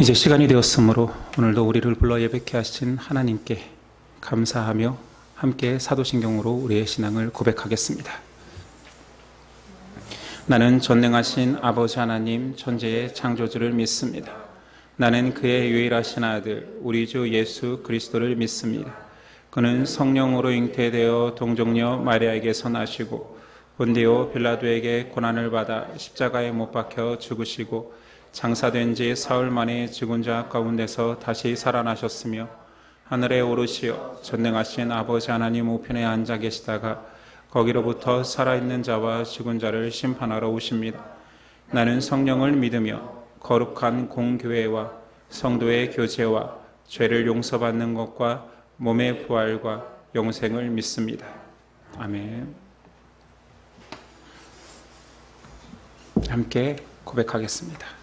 이제 시간이 되었으므로 오늘도 우리를 불러 예배케 하신 하나님께 감사하며 함께 사도신경으로 우리의 신앙을 고백하겠습니다. 나는 전능하신 아버지 하나님 천지의 창조주를 믿습니다. 나는 그의 유일하신 아들 우리 주 예수 그리스도를 믿습니다. 그는 성령으로 잉태되어 동정녀 마리아에게서 나시고 본디오 빌라도에게 고난을 받아 십자가에 못 박혀 죽으시고 장사된 지 사흘 만에 죽은 자 가운데서 다시 살아나셨으며 하늘에 오르시어 전능하신 아버지 하나님 우편에 앉아 계시다가 거기로부터 살아있는 자와 죽은 자를 심판하러 오십니다. 나는 성령을 믿으며 거룩한 공교회와 성도의 교제와 죄를 용서받는 것과 몸의 부활과 영생을 믿습니다. 아멘. 함께 고백하겠습니다.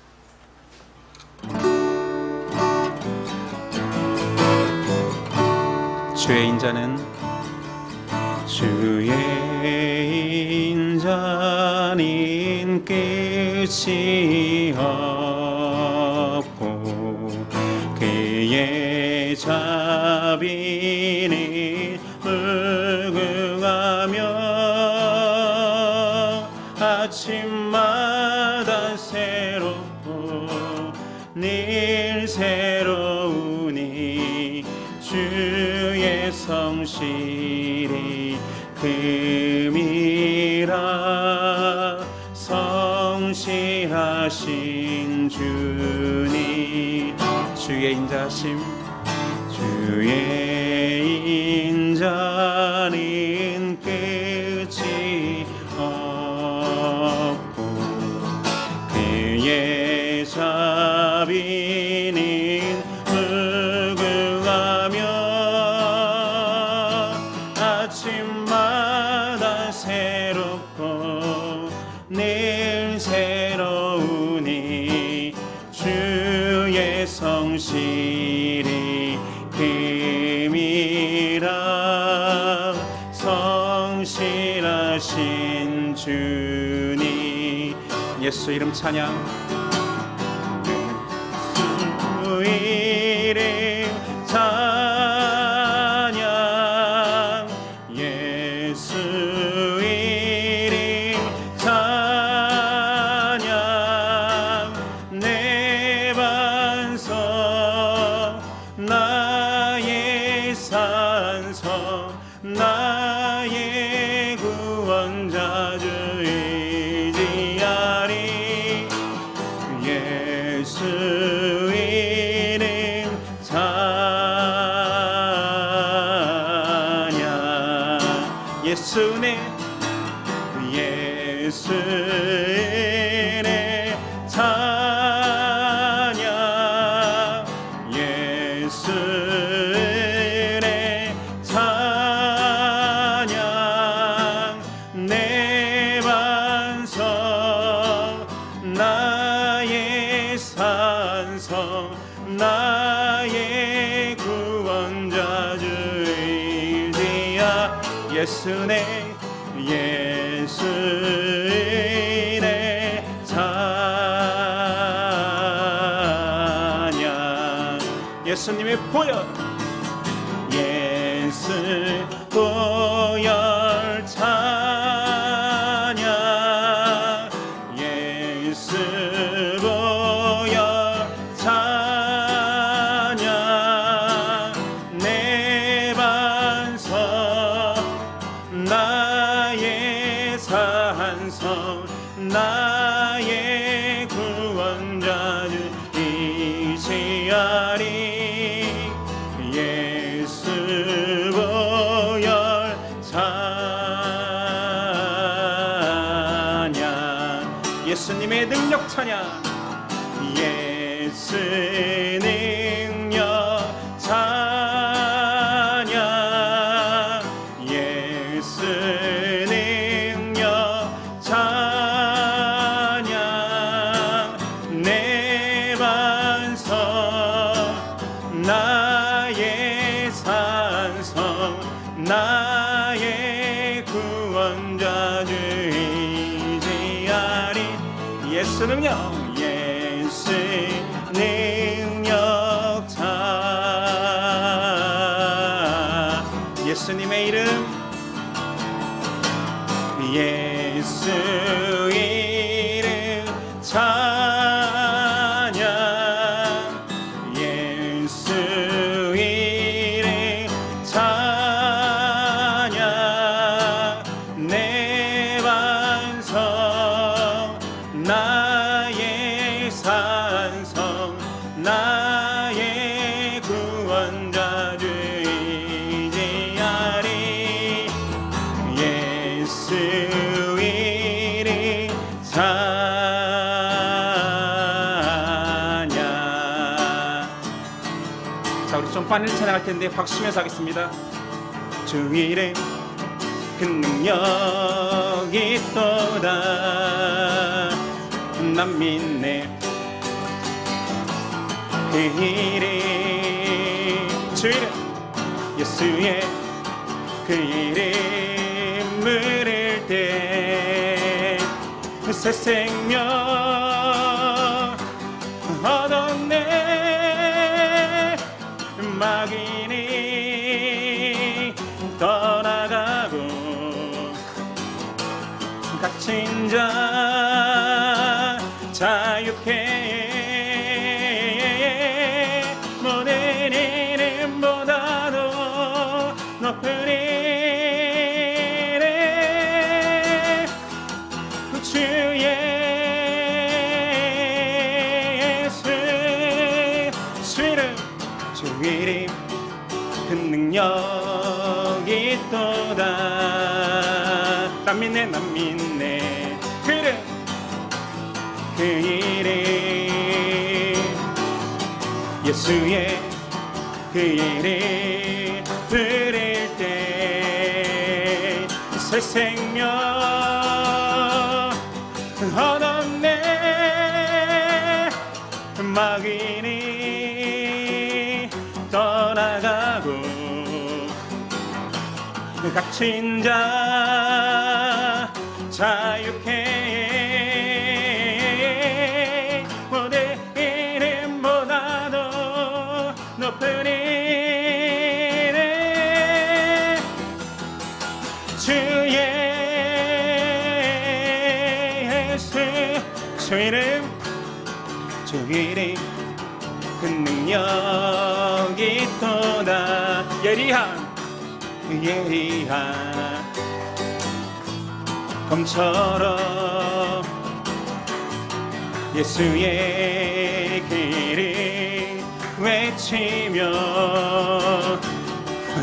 주의 인자는 끝이 없고 그의 자비는 무궁하며 아침마다 새롭고 늘 새로우니 주의 성실이 금이라 성실하신 주니 주의 인자심 주의 인자는 끝이 없고 그의 자비는 무궁하며 아침마다 새롭고 늘 새로우니 주의 성실이 금이라 성실하신 주니 예수 이름 찬양 예수 이름 찬양 예수 이름 찬양 내 반석 나의 산성 나의 구원자 주 의지하리 예수 이름 찬양 예수 내 예수 이름 찬양 예수 이름 찬양 내 반석 나의 산성 나의 구원자 주 의지하 예수 내 예수 이름 찬양 예수님의 보혈 예수 보혈 찬양 예수 보혈 찬양 내 반석 나의 산성 나의 구원자 주 의지하리 예수 보혈 찬양 예수님의 능력 찬양 예수 능력 찬양 예수 능력 찬양 내 반석 나의 산성 나의 구원자 주 의지하리 예수 능력 예수 능력 예수님의 이름, 예수 이름 찬양, 예수 이름 찬양. 내 반성 나의 산성 나의 구원자 주 의지하리. 예수 이름 찬양. 자, 우리 좀 빨리 찬양할 텐데 박수면서 하겠습니다. 주 이름 그 능력이 있도다 난 믿네. 그 이름 주 이름 예수의 그 이름 물을 때 새 생명 얻었네. 마귀니 떠나가고 갇힌 자 자유케. 모든 이름보다도 높은 이름 주 예수. 주 이름 주 이름 그 능력이 있도다 난 믿네 난 믿네. 그래 그 이름 예수의 그 이름 부를 때 새 생명 얻었네. 마귀니 떠나가고 갇힌 자 자유케. 모든 이름보다도 높은 이름 주 예수. 주 이름 주 이름 그 능력이 있도다. 예리한 검처럼 예수의 그 이름 외치며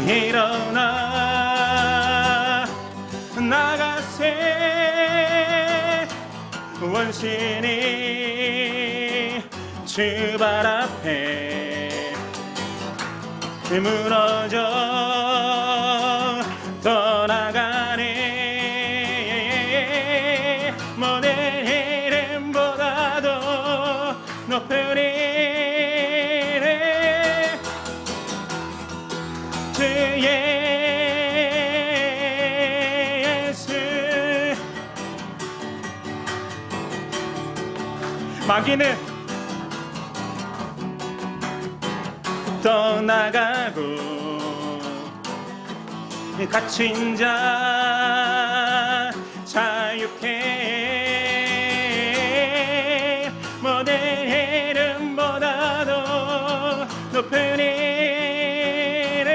일어나 나가세. 원신이 주 발 앞에 무너져 떠나가네. 모든 이름보다도 높은 이름 주 예수. 마귀는 떠나가고 갇힌 자 자유케. 모든 이름보다도 높은 이름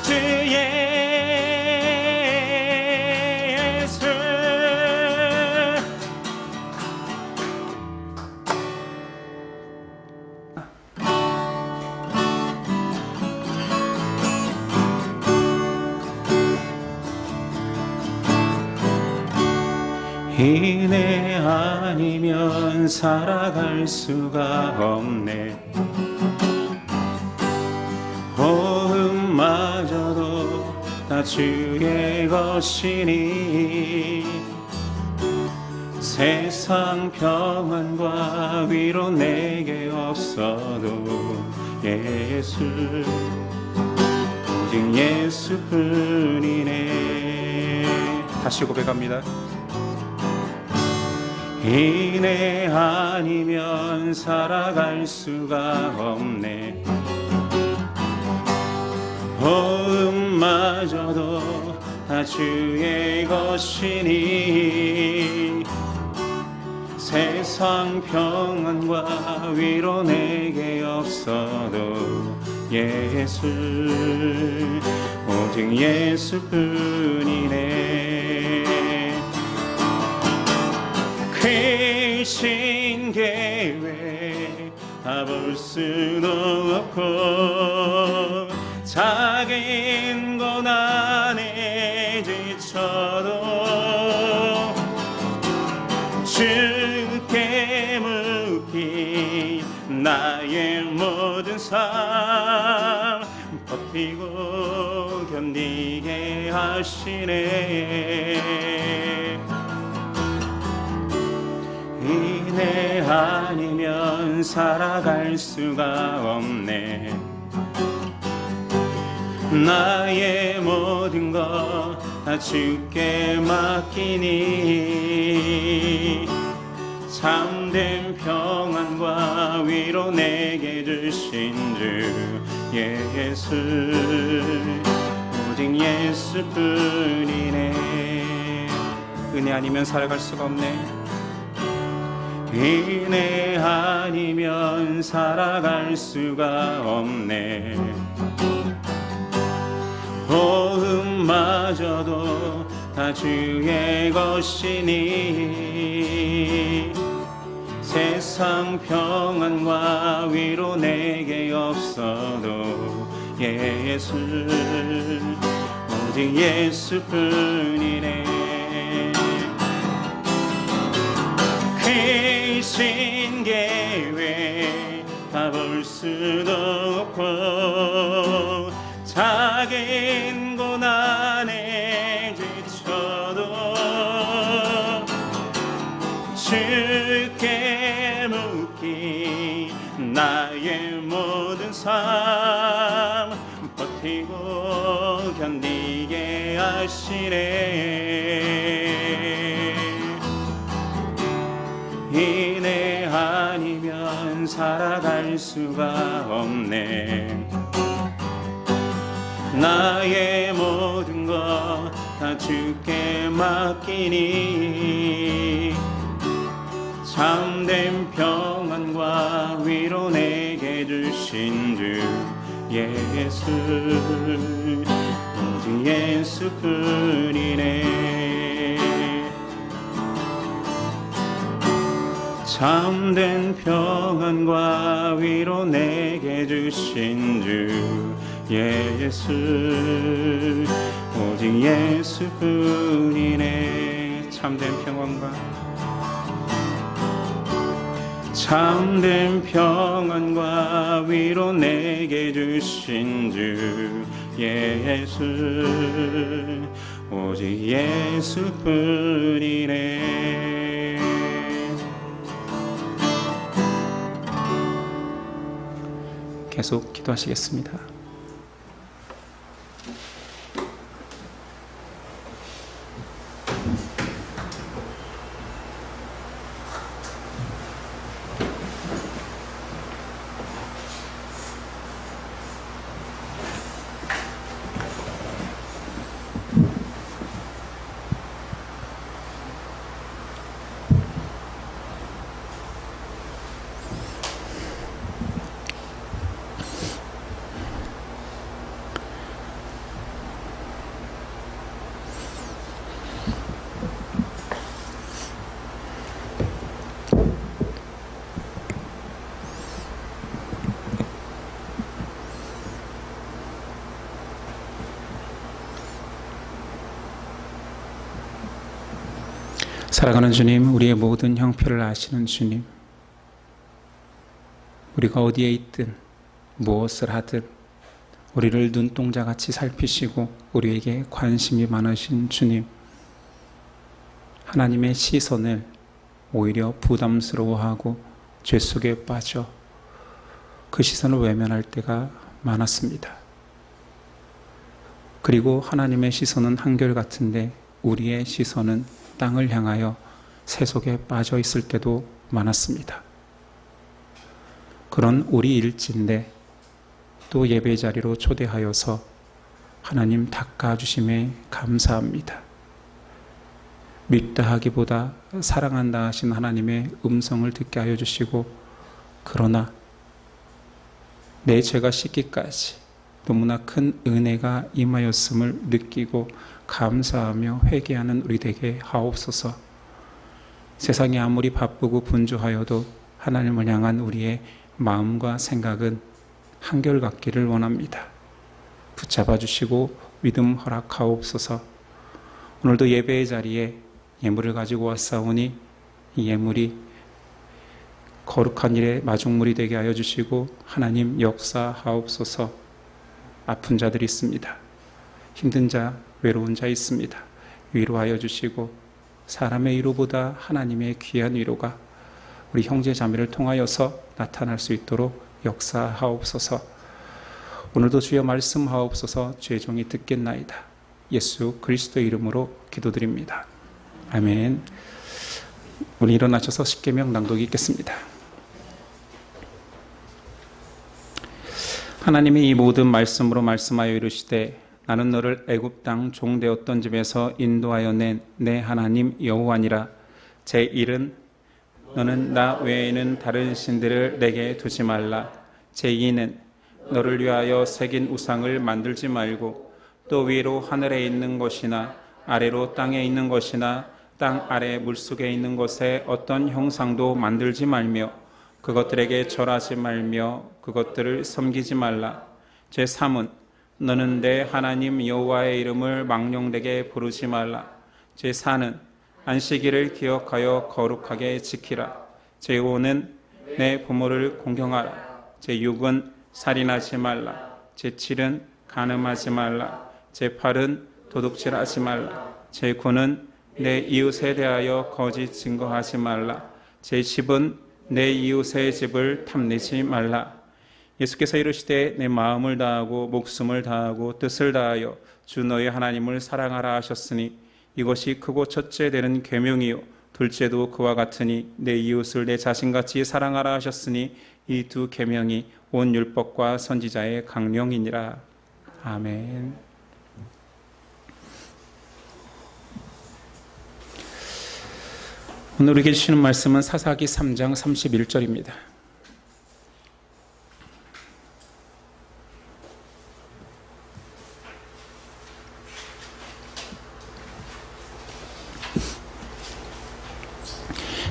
주 예수. 은혜 아니면 살아갈 수가 없네. 호흡마저도 다 주의 것이니 세상 평안과 위로 내게 없어도 예수 오직 예수뿐이네. 다시 고백합니다. 은혜 아니면 살아갈 수가 없네. 호흡마저도 다 주의 것이니 세상 평안과 위로 내게 없어도 예수, 오직 예수뿐이네. 크신 계획 다 볼 수도 없고 작은 고난에 지쳐도 주께 묻기 나의 모든 삶 버티고 견디게 하시네. 은혜 아니면 살아갈 수가 없네. 나의 모든 것 다 주께 맡기니 참된 평안과 위로 내게 주신 주 예수, 오직 예수뿐이네. 은혜 아니면 살아갈 수가 없네. 은혜 아니면 살아갈 수가 없네. 호흡마저도 다 주의 것이니 세상 평안과 위로 내게 없어도 예수, 오직 예수뿐이네. 크신 계획 다 볼 수도 없고 작은 고난에 지쳐도 주께 묻기 나의 모든 삶 버티고 견디게 하시네. 은혜 아니면 살아갈 수가 없네. 나의 모든 것 다 주께 맡기니 참된 평안과 위로 내게 주신 주 예수, 오직 예수뿐이네. 참된 평안과 위로 내게 주신 주 예수, 오직 예수뿐이네. 참된 평안과 위로 내게 주신 주 예수, 오직 예수뿐이네. 계속 기도하시겠습니다. 살아가는 주님, 우리의 모든 형편을 아시는 주님, 우리가 어디에 있든 무엇을 하든 우리를 눈동자같이 살피시고 우리에게 관심이 많으신 주님, 하나님의 시선을 오히려 부담스러워하고 죄 속에 빠져 그 시선을 외면할 때가 많았습니다. 그리고 하나님의 시선은 한결같은데 우리의 시선은 땅을 향하여 세속에 빠져 있을 때도 많았습니다. 그런 우리 일진데 또 예배 자리로 초대하여서 하나님 닦아주심에 감사합니다. 믿다 하기보다 사랑한다 하신 하나님의 음성을 듣게 하여 주시고, 그러나 내 죄가 씻기까지 너무나 큰 은혜가 임하였음을 느끼고 감사하며 회개하는 우리 되게 하옵소서. 세상이 아무리 바쁘고 분주하여도 하나님을 향한 우리의 마음과 생각은 한결같기를 원합니다. 붙잡아 주시고 믿음 허락하옵소서. 오늘도 예배의 자리에 예물을 가지고 왔사오니 이 예물이 거룩한 일의 마중물이 되게 하여 주시고 하나님 역사하옵소서. 아픈 자들이 있습니다. 힘든 자, 외로운 자 있습니다. 위로하여 주시고 사람의 위로보다 하나님의 귀한 위로가 우리 형제 자매를 통하여서 나타날 수 있도록 역사하옵소서. 오늘도 주여 말씀하옵소서. 죄종이 듣겠나이다. 예수 그리스도의 이름으로 기도드립니다. 아멘. 우리 일어나셔서 십계명 낭독이 있겠습니다. 하나님이 이 모든 말씀으로 말씀하여 이르시되 나는 너를 애굽 땅 종되었던 집에서 인도하여 낸 내 하나님 여호와니라. 제1은 너는 나 외에는 다른 신들을 내게 두지 말라. 제2는 너를 위하여 새긴 우상을 만들지 말고 또 위로 하늘에 있는 것이나 아래로 땅에 있는 것이나 땅 아래 물속에 있는 것에 어떤 형상도 만들지 말며 그것들에게 절하지 말며 그것들을 섬기지 말라. 제3은 너는 내 하나님 여호와의 이름을 망령되게 부르지 말라. 제4는 안식일을 기억하여 거룩하게 지키라. 제5는 내 부모를 공경하라. 제6은 살인하지 말라. 제7은 간음하지 말라. 제8은 도둑질하지 말라. 제9는 내 이웃에 대하여 거짓 증거하지 말라. 제10은 내 이웃의 집을 탐내지 말라. 예수께서 이르시되 내 마음을 다하고 목숨을 다하고 뜻을 다하여 주 너의 하나님을 사랑하라 하셨으니 이것이 크고 첫째 되는 계명이요 둘째도 그와 같으니 내 이웃을 내 자신같이 사랑하라 하셨으니 이 두 계명이 온 율법과 선지자의 강령이니라. 아멘. 오늘 우리에게 주시는 말씀은 사사기 3장 31절입니다.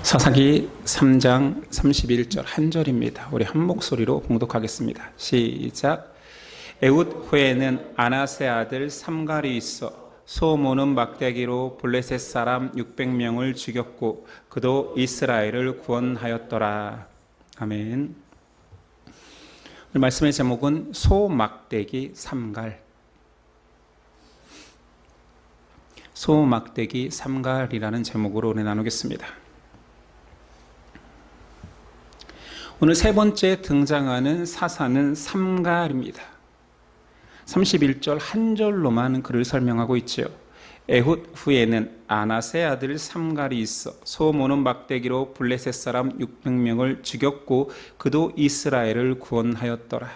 사사기 3장 31절 한 절입니다. 우리 한 목소리로 봉독하겠습니다. 시작. 에훗 후에는 아나세 아들 삼갈이 있어 소 모는 막대기로 블레셋 사람 600명을 죽였고 그도 이스라엘을 구원하였더라. 아멘. 오늘 말씀의 제목은 소 막대기 삼갈. 소 막대기 삼갈이라는 제목으로 오늘 나누겠습니다. 오늘 세 번째 등장하는 사사는 삼갈입니다. 31절 한 절로만 그를 설명하고 있지요. 에훗 후에는 아나세 아들 삼갈이 있어 소 모는 막대기로 블레셋 사람 600명을 죽였고 그도 이스라엘을 구원하였더라.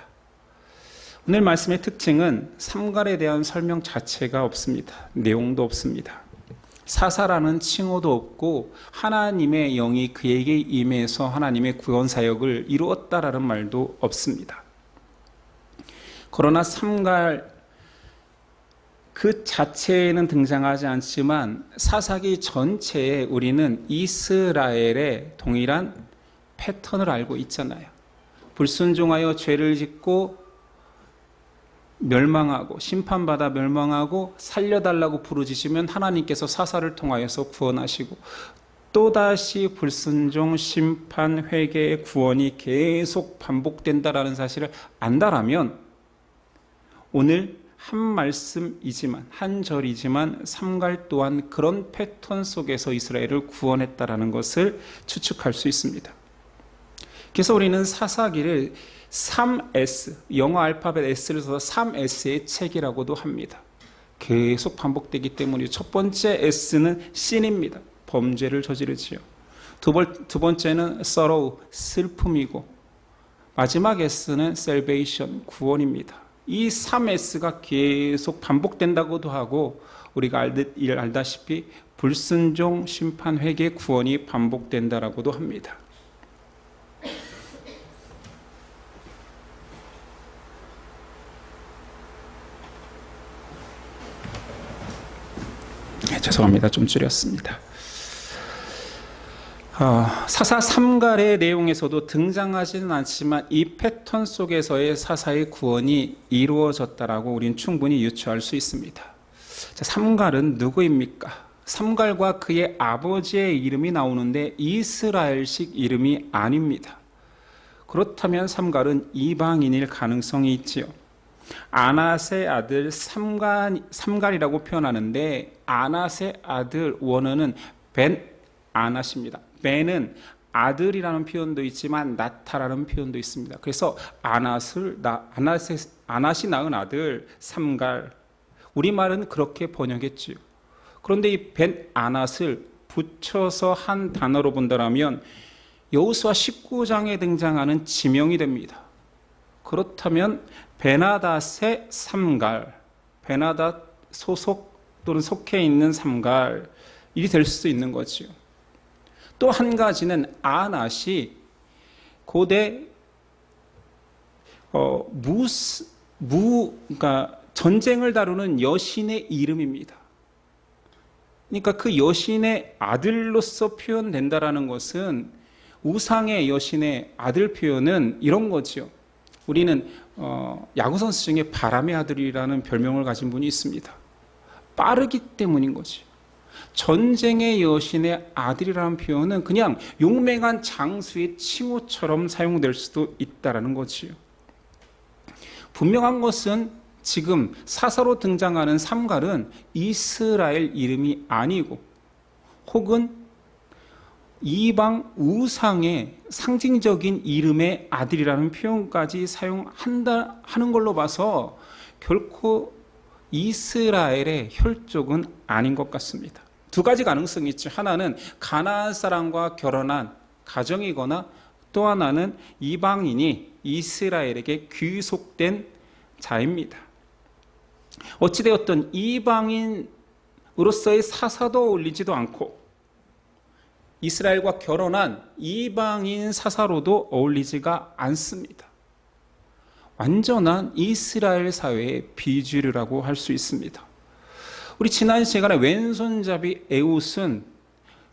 오늘 말씀의 특징은 삼갈에 대한 설명 자체가 없습니다. 내용도 없습니다. 사사라는 칭호도 없고 하나님의 영이 그에게 임해서 하나님의 구원 사역을 이루었다라는 말도 없습니다. 그러나 삼갈 그 자체에는 등장하지 않지만 사사기 전체에 우리는 이스라엘의 동일한 패턴을 알고 있잖아요. 불순종하여 죄를 짓고 멸망하고 심판받아 멸망하고 살려달라고 부르짖으면 하나님께서 사사를 통하여서 구원하시고 또다시 불순종, 심판, 회개의 구원이 계속 반복된다라는 사실을 안다라면 오늘 한 말씀이지만 한 절이지만 삼갈 또한 그런 패턴 속에서 이스라엘을 구원했다라는 것을 추측할 수 있습니다. 그래서 우리는 사사기를 3S, 영어 알파벳 S를 써서 3S의 책이라고도 합니다. 계속 반복되기 때문에 첫 번째 S는 신입니다. 범죄를 저지르지요. 두 번째는 sorrow, 슬픔이고 마지막 S는 salvation, 구원입니다. 이 3S가 계속 반복된다고도 하고, 우리가 알다시피 불순종, 심판, 회개, 구원이 반복된다라고도 합니다. 죄송합니다. 좀 줄였습니다. 사사 3갈의 내용에서도 등장하지는 않지만 이 패턴 속에서의 사사의 구원이 이루어졌다라고 우리는 충분히 유추할 수 있습니다. 자, 3갈은 누구입니까? 3갈과 그의 아버지의 이름이 나오는데 이스라엘식 이름이 아닙니다. 그렇다면 3갈은 이방인일 가능성이 있지요. 아낫의 아들 삼갈이라고 표현하는데, 아낫의 아들 원어는 벤 아낫입니다. 벤은 아들이라는 표현도 있지만 나타라는 표현도 있습니다. 그래서 아낫이 낳은 아들 삼갈, 우리말은 그렇게 번역했지요. 그런데 이 벤 아낫을 붙여서 한 단어로 본다면 여호수아 19장에 등장하는 지명이 됩니다. 그렇다면 베나닷의 삼갈, 베나닷 소속 또는 속해 있는 삼갈이 될 수도 있는 거지요. 또 한 가지는 아낫이 고대 그러니까 전쟁을 다루는 여신의 이름입니다. 그러니까 그 여신의 아들로서 표현된다라는 것은, 우상의 여신의 아들 표현은 이런 거지요. 우리는 야구 선수 중에 바람의 아들이라는 별명을 가진 분이 있습니다. 빠르기 때문인 거지. 전쟁의 여신의 아들이라는 표현은 그냥 용맹한 장수의 칭호처럼 사용될 수도 있다라는 거지요. 분명한 것은 지금 사사로 등장하는 삼갈은 이스라엘 이름이 아니고, 혹은 이방 우상의 상징적인 이름의 아들이라는 표현까지 사용하는 걸로 봐서 결코 이스라엘의 혈족은 아닌 것 같습니다. 두 가지 가능성이 있죠. 하나는 가나안 사람과 결혼한 가정이거나, 또 하나는 이방인이 이스라엘에게 귀속된 자입니다. 어찌되었든 이방인으로서의 사사도 어울리지도 않고, 이스라엘과 결혼한 이방인 사사로도 어울리지가 않습니다. 완전한 이스라엘 사회의 비주류라고 할 수 있습니다. 우리 지난 시간에 왼손잡이 에웃은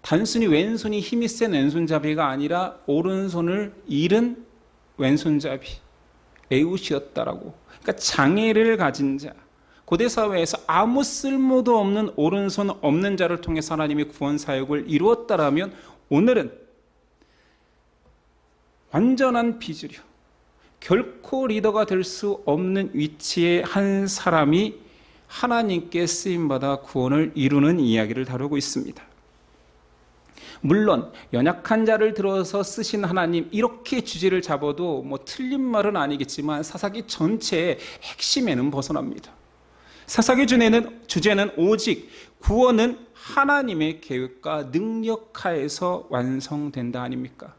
단순히 왼손이 힘이 센 왼손잡이가 아니라 오른손을 잃은 왼손잡이 에웃이었다라고. 그러니까 장애를 가진 자, 고대 사회에서 아무 쓸모도 없는 오른손 없는 자를 통해서 하나님이 구원 사역을 이루었다라면, 오늘은 완전한 비주류, 결코 리더가 될 수 없는 위치의 한 사람이 하나님께 쓰임받아 구원을 이루는 이야기를 다루고 있습니다. 물론 연약한 자를 들어서 쓰신 하나님, 이렇게 주제를 잡아도 틀린 말은 아니겠지만 사사기 전체의 핵심에는 벗어납니다. 사사기 주제는 오직 구원은 하나님의 계획과 능력 하에서 완성된다 아닙니까?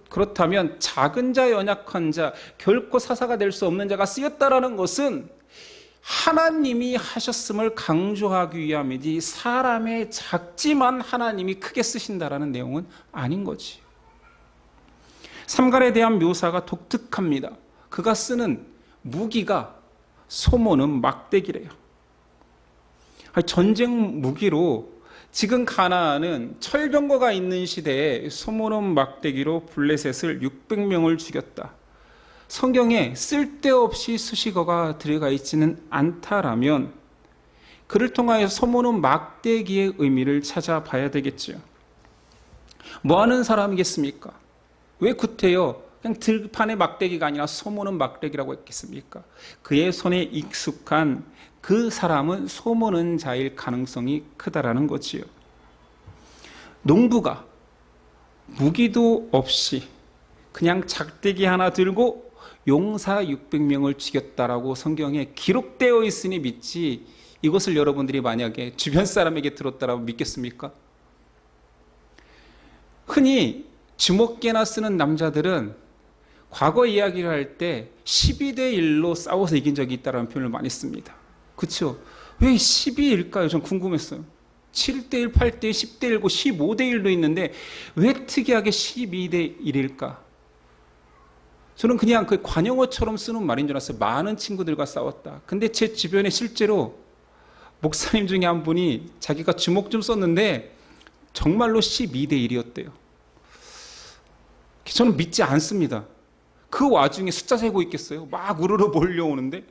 그렇다면 작은 자, 연약한 자, 결코 사사가 될 수 없는 자가 쓰였다라는 것은 하나님이 하셨음을 강조하기 위함이지, 사람의 작지만 하나님이 크게 쓰신다라는 내용은 아닌 거지. 삼갈에 대한 묘사가 독특합니다. 그가 쓰는 무기가 소모는 막대기래요. 전쟁 무기로 지금 가나안은 철병거가 있는 시대에 소모는 막대기로 블레셋을 600명을 죽였다. 성경에 쓸데없이 수식어가 들어가 있지는 않다라면 그를 통하여 소모는 막대기의 의미를 찾아봐야 되겠죠. 뭐 하는 사람이겠습니까? 왜 구태여 그냥 들판의 막대기가 아니라 소모는 막대기라고 했겠습니까? 그의 손에 익숙한 그 사람은 소모는 자일 가능성이 크다라는 거지요. 농부가 무기도 없이 그냥 작대기 하나 들고 용사 600명을 죽였다라고 성경에 기록되어 있으니 믿지, 이것을 여러분들이 만약에 주변 사람에게 들었다라고 믿겠습니까? 흔히 주먹개나 쓰는 남자들은 과거 이야기를 할 때 12대 1로 싸워서 이긴 적이 있다는 표현을 많이 씁니다. 그렇죠? 왜 12일까요? 전 궁금했어요. 7대 1, 8대 1, 10대 1고 15대 1도 있는데 왜 특이하게 12대 1일까? 저는 그냥 그 관용어처럼 쓰는 말인 줄 알았어요. 많은 친구들과 싸웠다. 근데 제 주변에 실제로 목사님 중에 한 분이 자기가 주먹 좀 썼는데 정말로 12대 1이었대요. 저는 믿지 않습니다. 그 와중에 숫자 세고 있겠어요? 막 우르르 몰려오는데?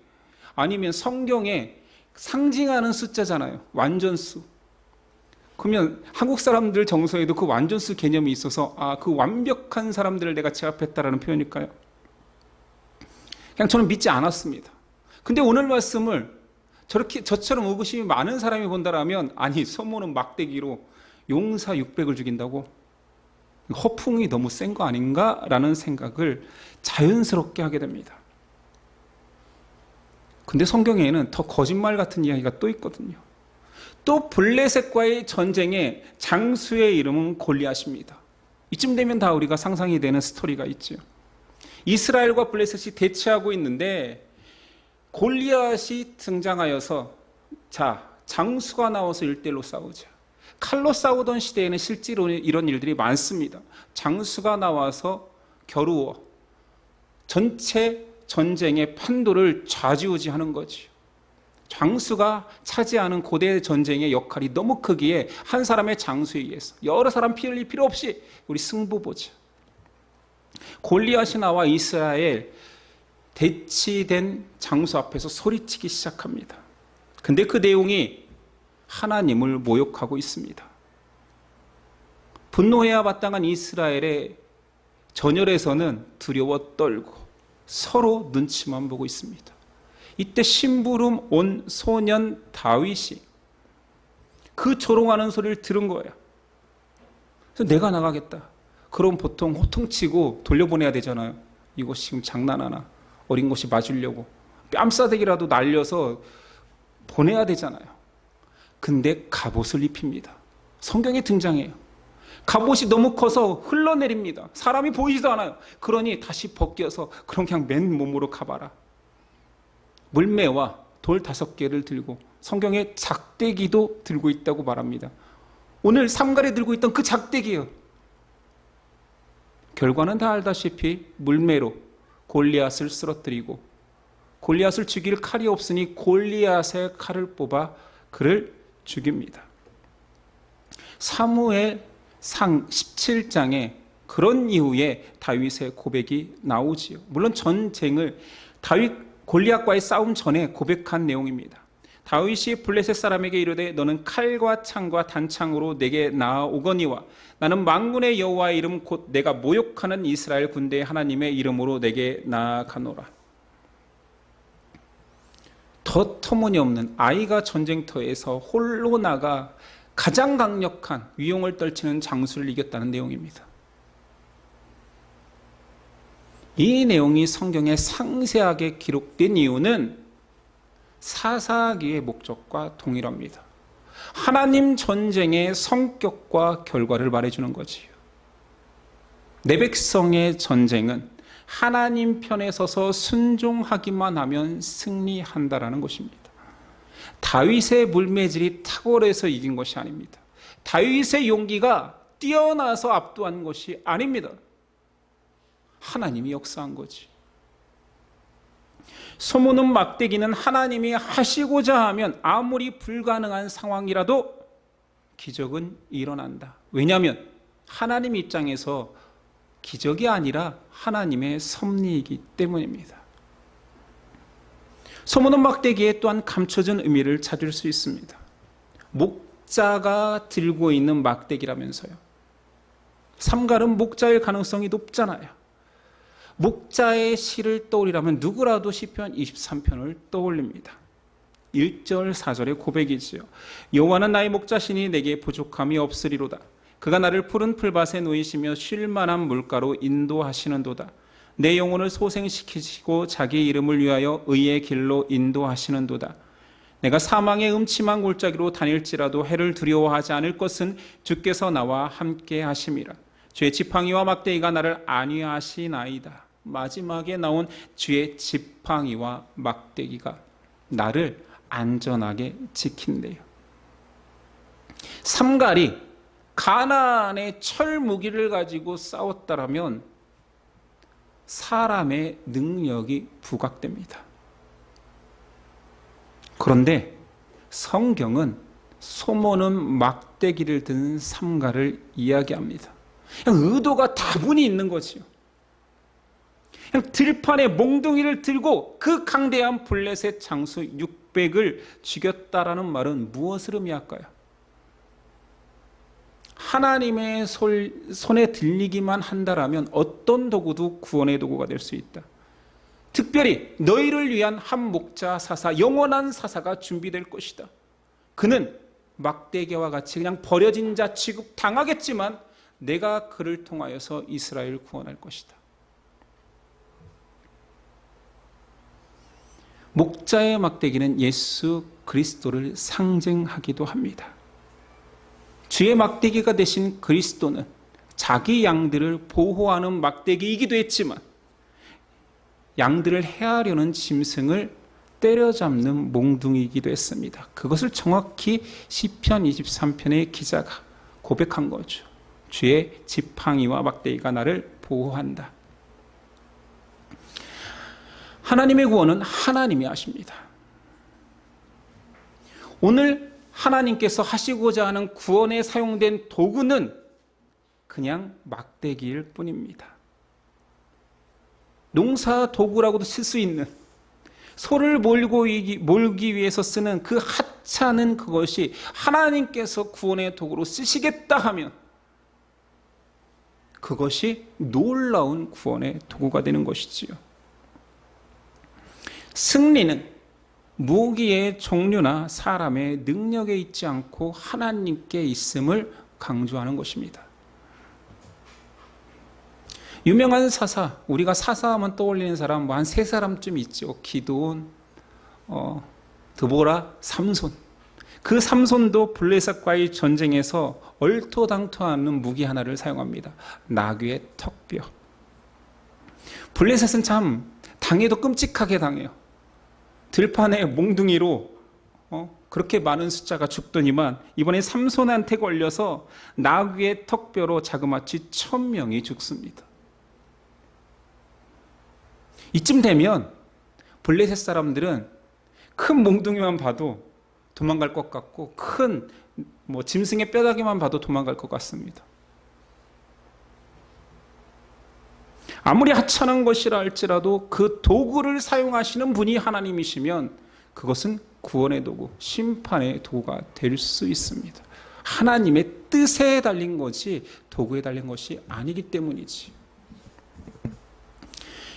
아니면 성경에 상징하는 숫자잖아요. 완전수. 그러면 한국 사람들 정서에도 그 완전수 개념이 있어서 그 완벽한 사람들을 내가 제압했다라는 표현일까요? 그냥 저는 믿지 않았습니다. 근데 오늘 말씀을 저처럼 의구심이 많은 사람이 본다라면 아니 소모는 막대기로 용사 600을 죽인다고? 허풍이 너무 센 거 아닌가라는 생각을 자연스럽게 하게 됩니다. 근데 성경에는 더 거짓말 같은 이야기가 또 있거든요. 또 블레셋과의 전쟁의 장수의 이름은 골리앗입니다. 이쯤 되면 다 우리가 상상이 되는 스토리가 있죠. 이스라엘과 블레셋이 대치하고 있는데 골리앗이 등장하여서 장수가 나와서 1대1로 싸우자. 칼로 싸우던 시대에는 실제로 이런 일들이 많습니다. 장수가 나와서 겨루어 전체 전쟁의 판도를 좌지우지하는 거죠. 장수가 차지하는 고대 전쟁의 역할이 너무 크기에 한 사람의 장수에 의해서 여러 사람 피 흘릴 필요 없이 우리 승부 보자. 골리앗이 나와 이스라엘 대치된 장수 앞에서 소리치기 시작합니다. 근데 그 내용이 하나님을 모욕하고 있습니다. 분노해야 마땅한 이스라엘의 전열에서는 두려워 떨고 서로 눈치만 보고 있습니다. 이때 심부름 온 소년 다윗이 그 조롱하는 소리를 들은 거예요. 그래서 내가 나가겠다. 그럼 보통 호통치고 돌려보내야 되잖아요. 이거 지금 장난하나? 어린 것이 맞으려고 뺨싸대기라도 날려서 보내야 되잖아요. 근데 갑옷을 입힙니다. 성경에 등장해요. 갑옷이 너무 커서 흘러내립니다. 사람이 보이지도 않아요. 그러니 다시 벗겨서 그럼 그냥 맨몸으로 가봐라. 물매와 돌 5개를 들고 성경에 작대기도 들고 있다고 말합니다. 오늘 삼가래 들고 있던 그 작대기예요. 결과는 다 알다시피 물매로 골리앗을 쓰러뜨리고 골리앗을 죽일 칼이 없으니 골리앗의 칼을 뽑아 그를 죽입니다. 사무엘상 17장에 그런 이후에 다윗의 고백이 나오지요. 물론 전쟁을 골리앗과의 싸움 전에 고백한 내용입니다. 다윗이 블레셋 사람에게 이르되 너는 칼과 창과 단창으로 내게 나아오거니와 나는 만군의 여호와의 이름 곧 내가 모욕하는 이스라엘 군대의 하나님의 이름으로 내게 나아가노라. 더 터무니없는 아이가 전쟁터에서 홀로 나가 가장 강력한 위용을 떨치는 장수를 이겼다는 내용입니다. 이 내용이 성경에 상세하게 기록된 이유는 사사기의 목적과 동일합니다. 하나님 전쟁의 성격과 결과를 말해주는 거지요. 내 백성의 전쟁은 하나님 편에 서서 순종하기만 하면 승리한다라는 것입니다. 다윗의 물매질이 탁월해서 이긴 것이 아닙니다. 다윗의 용기가 뛰어나서 압도한 것이 아닙니다. 하나님이 역사한 거지. 소모는 막대기는 하나님이 하시고자 하면 아무리 불가능한 상황이라도 기적은 일어난다. 왜냐하면 하나님 입장에서 기적이 아니라 하나님의 섭리이기 때문입니다. 소모는 막대기에 또한 감춰진 의미를 찾을 수 있습니다. 목자가 들고 있는 막대기라면서요. 삼갈은 목자일 가능성이 높잖아요. 목자의 시를 떠올리라면 누구라도 시편 23편을 떠올립니다. 1절 4절의 고백이지요. 여호와는 나의 목자시니 내게 부족함이 없으리로다. 그가 나를 푸른 풀밭에 놓이시며 쉴 만한 물가로 인도하시는도다. 내 영혼을 소생시키시고 자기 이름을 위하여 의의 길로 인도하시는도다. 내가 사망의 음침한 골짜기로 다닐지라도 해를 두려워하지 않을 것은 주께서 나와 함께 하심이라. 주의 지팡이와 막대기가 나를 안위하시나이다. 마지막에 나온 주의 지팡이와 막대기가 나를 안전하게 지킨대요. 삼갈이 가나안의 철 무기를 가지고 싸웠다라면 사람의 능력이 부각됩니다. 그런데 성경은 소모는 막대기를 든 삼갈을 이야기합니다. 그냥 의도가 다분히 있는 거지요. 그냥 들판에 몽둥이를 들고 그 강대한 블레셋 장수 600을 죽였다라는 말은 무엇을 의미할까요? 하나님의 손에 들리기만 한다라면 어떤 도구도 구원의 도구가 될 수 있다. 특별히 너희를 위한 한 목자 사사, 영원한 사사가 준비될 것이다. 그는 막대기와 같이 그냥 버려진 자 취급 당하겠지만 내가 그를 통하여서 이스라엘을 구원할 것이다. 목자의 막대기는 예수 그리스도를 상징하기도 합니다. 주의 막대기가 되신 그리스도는 자기 양들을 보호하는 막대기이기도 했지만 양들을 해하려는 짐승을 때려잡는 몽둥이이기도 했습니다. 그것을 정확히 시편 23편의 기자가 고백한 거죠. 주의 지팡이와 막대기가 나를 보호한다. 하나님의 구원은 하나님이 하십니다. 오늘 하나님께서 하시고자 하는 구원에 사용된 도구는 그냥 막대기일 뿐입니다. 농사 도구라고도 쓸 수 있는, 소를 몰기 위해서 쓰는 그 하찮은 그것이 하나님께서 구원의 도구로 쓰시겠다 하면 그것이 놀라운 구원의 도구가 되는 것이지요. 승리는 무기의 종류나 사람의 능력에 있지 않고 하나님께 있음을 강조하는 것입니다. 유명한 사사, 우리가 사사하면 떠올리는 사람 한 세 사람쯤 있죠. 기드온, 드보라, 삼손. 그 삼손도 블레셋과의 전쟁에서 얼토당토하는 무기 하나를 사용합니다. 나귀의 턱뼈. 블레셋은 참 당해도 끔찍하게 당해요. 들판에 몽둥이로 그렇게 많은 숫자가 죽더니만 이번에 삼손한테 걸려서 나귀의 턱뼈로 자그마치 1000명이 죽습니다. 이쯤 되면 블레셋 사람들은 큰 몽둥이만 봐도 도망갈 것 같고 큰 짐승의 뼈다귀만 봐도 도망갈 것 같습니다. 아무리 하찮은 것이라 할지라도 그 도구를 사용하시는 분이 하나님이시면 그것은 구원의 도구, 심판의 도구가 될 수 있습니다. 하나님의 뜻에 달린 것이 도구에 달린 것이 아니기 때문이지.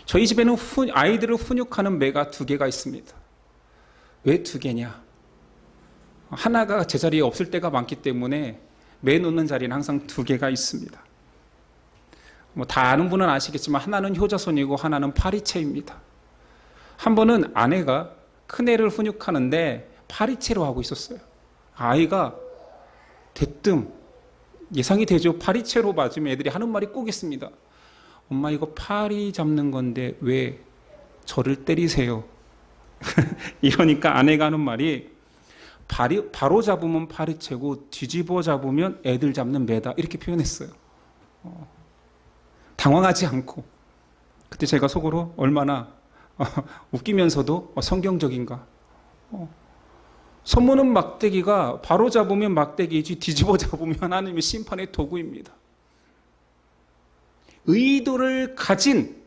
저희 집에는 아이들을 훈육하는 매가 2개가 있습니다. 왜 2개냐? 하나가 제자리에 없을 때가 많기 때문에 매 놓는 자리는 항상 2개가 있습니다. 다 아는 분은 아시겠지만 하나는 효자손이고 하나는 파리채입니다. 한 번은 아내가 큰애를 훈육하는데 파리채로 하고 있었어요. 아이가 대뜸 예상이 되죠. 파리채로 맞으면 애들이 하는 말이 꼭 있습니다. 엄마 이거 파리 잡는 건데 왜 저를 때리세요? 이러니까 아내가 하는 말이 바로 잡으면 파리채고 뒤집어 잡으면 애들 잡는 매다 이렇게 표현했어요. 당황하지 않고. 그때 제가 속으로 얼마나 웃기면서도 성경적인가. 손모는 막대기가 바로 잡으면 막대기이지 뒤집어 잡으면 하나님의 심판의 도구입니다. 의도를 가진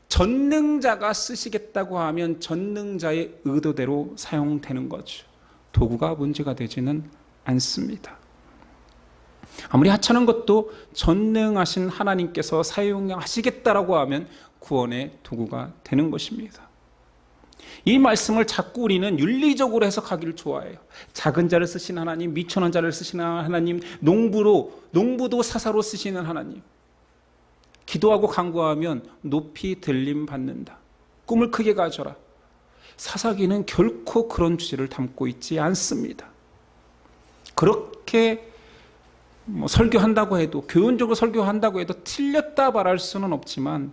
전능자가 쓰시겠다고 하면 전능자의 의도대로 사용되는 거죠. 도구가 문제가 되지는 않습니다. 아무리 하찮은 것도 전능하신 하나님께서 사용하시겠다라고 하면 구원의 도구가 되는 것입니다. 이 말씀을 자꾸 우리는 윤리적으로 해석하기를 좋아해요. 작은 자를 쓰시는 하나님, 미천한 자를 쓰시는 하나님, 농부도 사사로 쓰시는 하나님. 기도하고 간구하면 높이 들림 받는다. 꿈을 크게 가져라. 사사기는 결코 그런 주제를 담고 있지 않습니다. 그렇게 설교한다고 해도, 교훈적으로 설교한다고 해도 틀렸다 말할 수는 없지만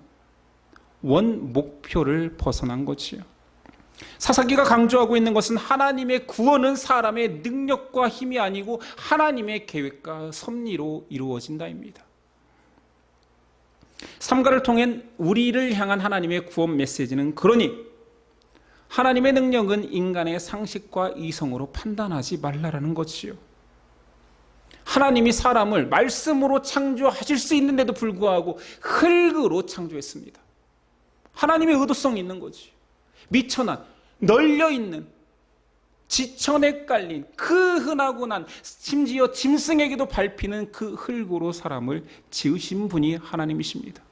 원 목표를 벗어난 거지요. 사사기가 강조하고 있는 것은 하나님의 구원은 사람의 능력과 힘이 아니고 하나님의 계획과 섭리로 이루어진다입니다. 삼가를 통해 우리를 향한 하나님의 구원 메시지는 그러니 하나님의 능력은 인간의 상식과 이성으로 판단하지 말라라는 것이요. 하나님이 사람을 말씀으로 창조하실 수 있는데도 불구하고 흙으로 창조했습니다. 하나님의 의도성이 있는 거지. 미천한, 널려있는, 지천에 깔린 그 흔하고 난 심지어 짐승에게도 밟히는 그 흙으로 사람을 지으신 분이 하나님이십니다.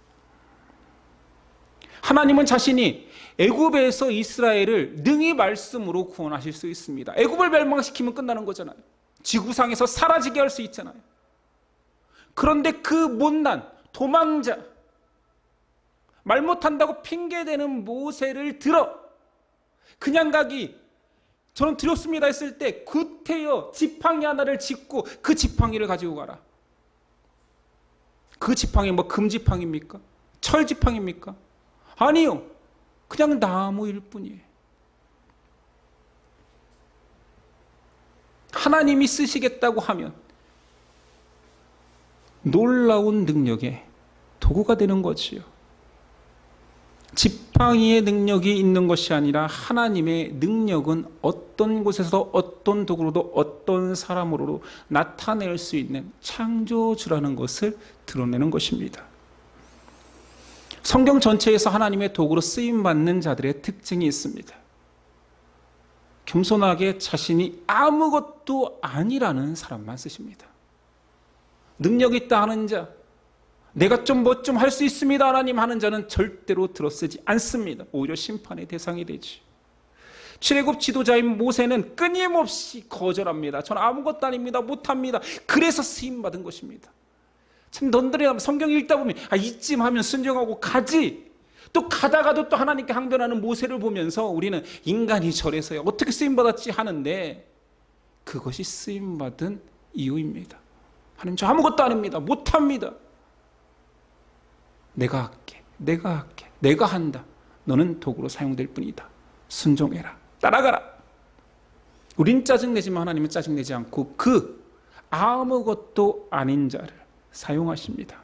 하나님은 자신이 애굽에서 이스라엘을 능히 말씀으로 구원하실 수 있습니다. 애굽을 멸망시키면 끝나는 거잖아요. 지구상에서 사라지게 할 수 있잖아요. 그런데 그 못난 도망자, 말 못한다고 핑계대는 모세를 들어 그냥 가기 저는 두렵습니다 했을 때 구태여 지팡이 하나를 짚고 그 지팡이를 가지고 가라. 그 지팡이 뭐 금지팡입니까? 철지팡입니까? 아니요. 그냥 나무일 뿐이에요. 하나님이 쓰시겠다고 하면 놀라운 능력의 도구가 되는 거지요. 지팡이의 능력이 있는 것이 아니라 하나님의 능력은 어떤 곳에서 어떤 도구로도 어떤 사람으로도 나타낼 수 있는 창조주라는 것을 드러내는 것입니다. 성경 전체에서 하나님의 도구로 쓰임받는 자들의 특징이 있습니다. 겸손하게 자신이 아무것도 아니라는 사람만 쓰십니다. 능력 있다 하는 자, 내가 좀 뭐 좀 할 수 있습니다 하나님 하는 자는 절대로 들어쓰지 않습니다. 오히려 심판의 대상이 되지. 출애굽 지도자인 모세는 끊임없이 거절합니다. 저는 아무것도 아닙니다. 못합니다. 그래서 쓰임받은 것입니다. 참 넌들이 성경 읽다 보면 이쯤 하면 순종하고 가지. 또 가다가도 또 하나님께 항변하는 모세를 보면서 우리는 인간이 저래서요 어떻게 쓰임받았지 하는데 그것이 쓰임받은 이유입니다. 하나님 저 아무것도 아닙니다. 못합니다. 내가 할게. 내가 한다. 너는 도구로 사용될 뿐이다. 순종해라. 따라가라. 우린 짜증내지만 하나님은 짜증내지 않고 그 아무것도 아닌 자를 사용하십니다.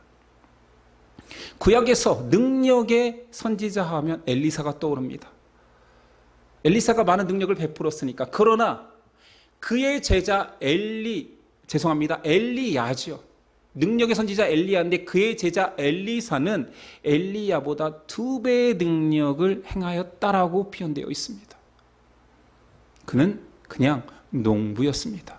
구약에서 능력의 선지자 하면 엘리사가 떠오릅니다. 엘리사가 많은 능력을 베풀었으니까. 그러나 그의 제자 엘리야죠. 능력의 선지자 엘리야인데 그의 제자 엘리사는 엘리야보다 2배의 능력을 행하였다라고 표현되어 있습니다. 그는 그냥 농부였습니다.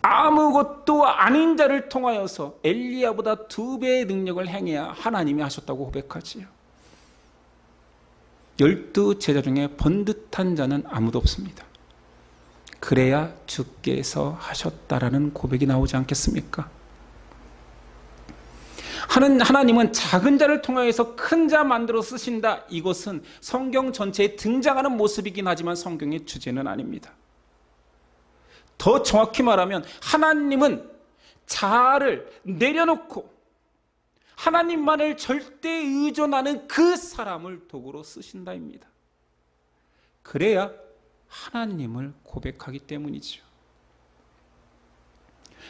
아무것도 아닌 자를 통하여서 엘리야보다 2배의 능력을 행해야 하나님이 하셨다고 고백하지요. 12 제자 중에 번듯한 자는 아무도 없습니다. 그래야 주께서 하셨다라는 고백이 나오지 않겠습니까? 하나님은 작은 자를 통하여서 큰 자 만들어 쓰신다. 이것은 성경 전체에 등장하는 모습이긴 하지만 성경의 주제는 아닙니다. 더 정확히 말하면 하나님은 자아를 내려놓고 하나님만을 절대 의존하는 그 사람을 도구로 쓰신다입니다. 그래야 하나님을 고백하기 때문이죠.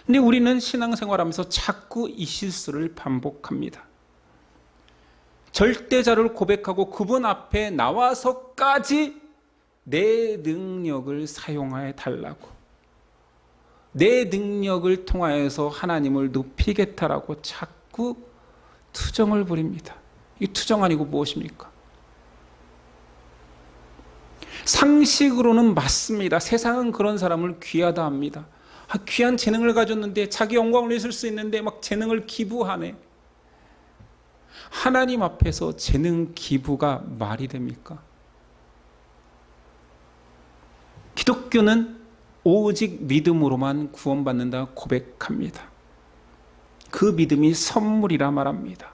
근데 우리는 신앙생활하면서 자꾸 이 실수를 반복합니다. 절대자를 고백하고 그분 앞에 나와서까지 내 능력을 사용해 달라고, 내 능력을 통하여서 하나님을 높이겠다라고 자꾸 투정을 부립니다. 이 투정 아니고 무엇입니까? 상식으로는 맞습니다. 세상은 그런 사람을 귀하다 합니다. 귀한 재능을 가졌는데 자기 영광을 있을 수 있는데 막 재능을 기부하네. 하나님 앞에서 재능 기부가 말이 됩니까? 기독교는 오직 믿음으로만 구원받는다 고백합니다. 그 믿음이 선물이라 말합니다.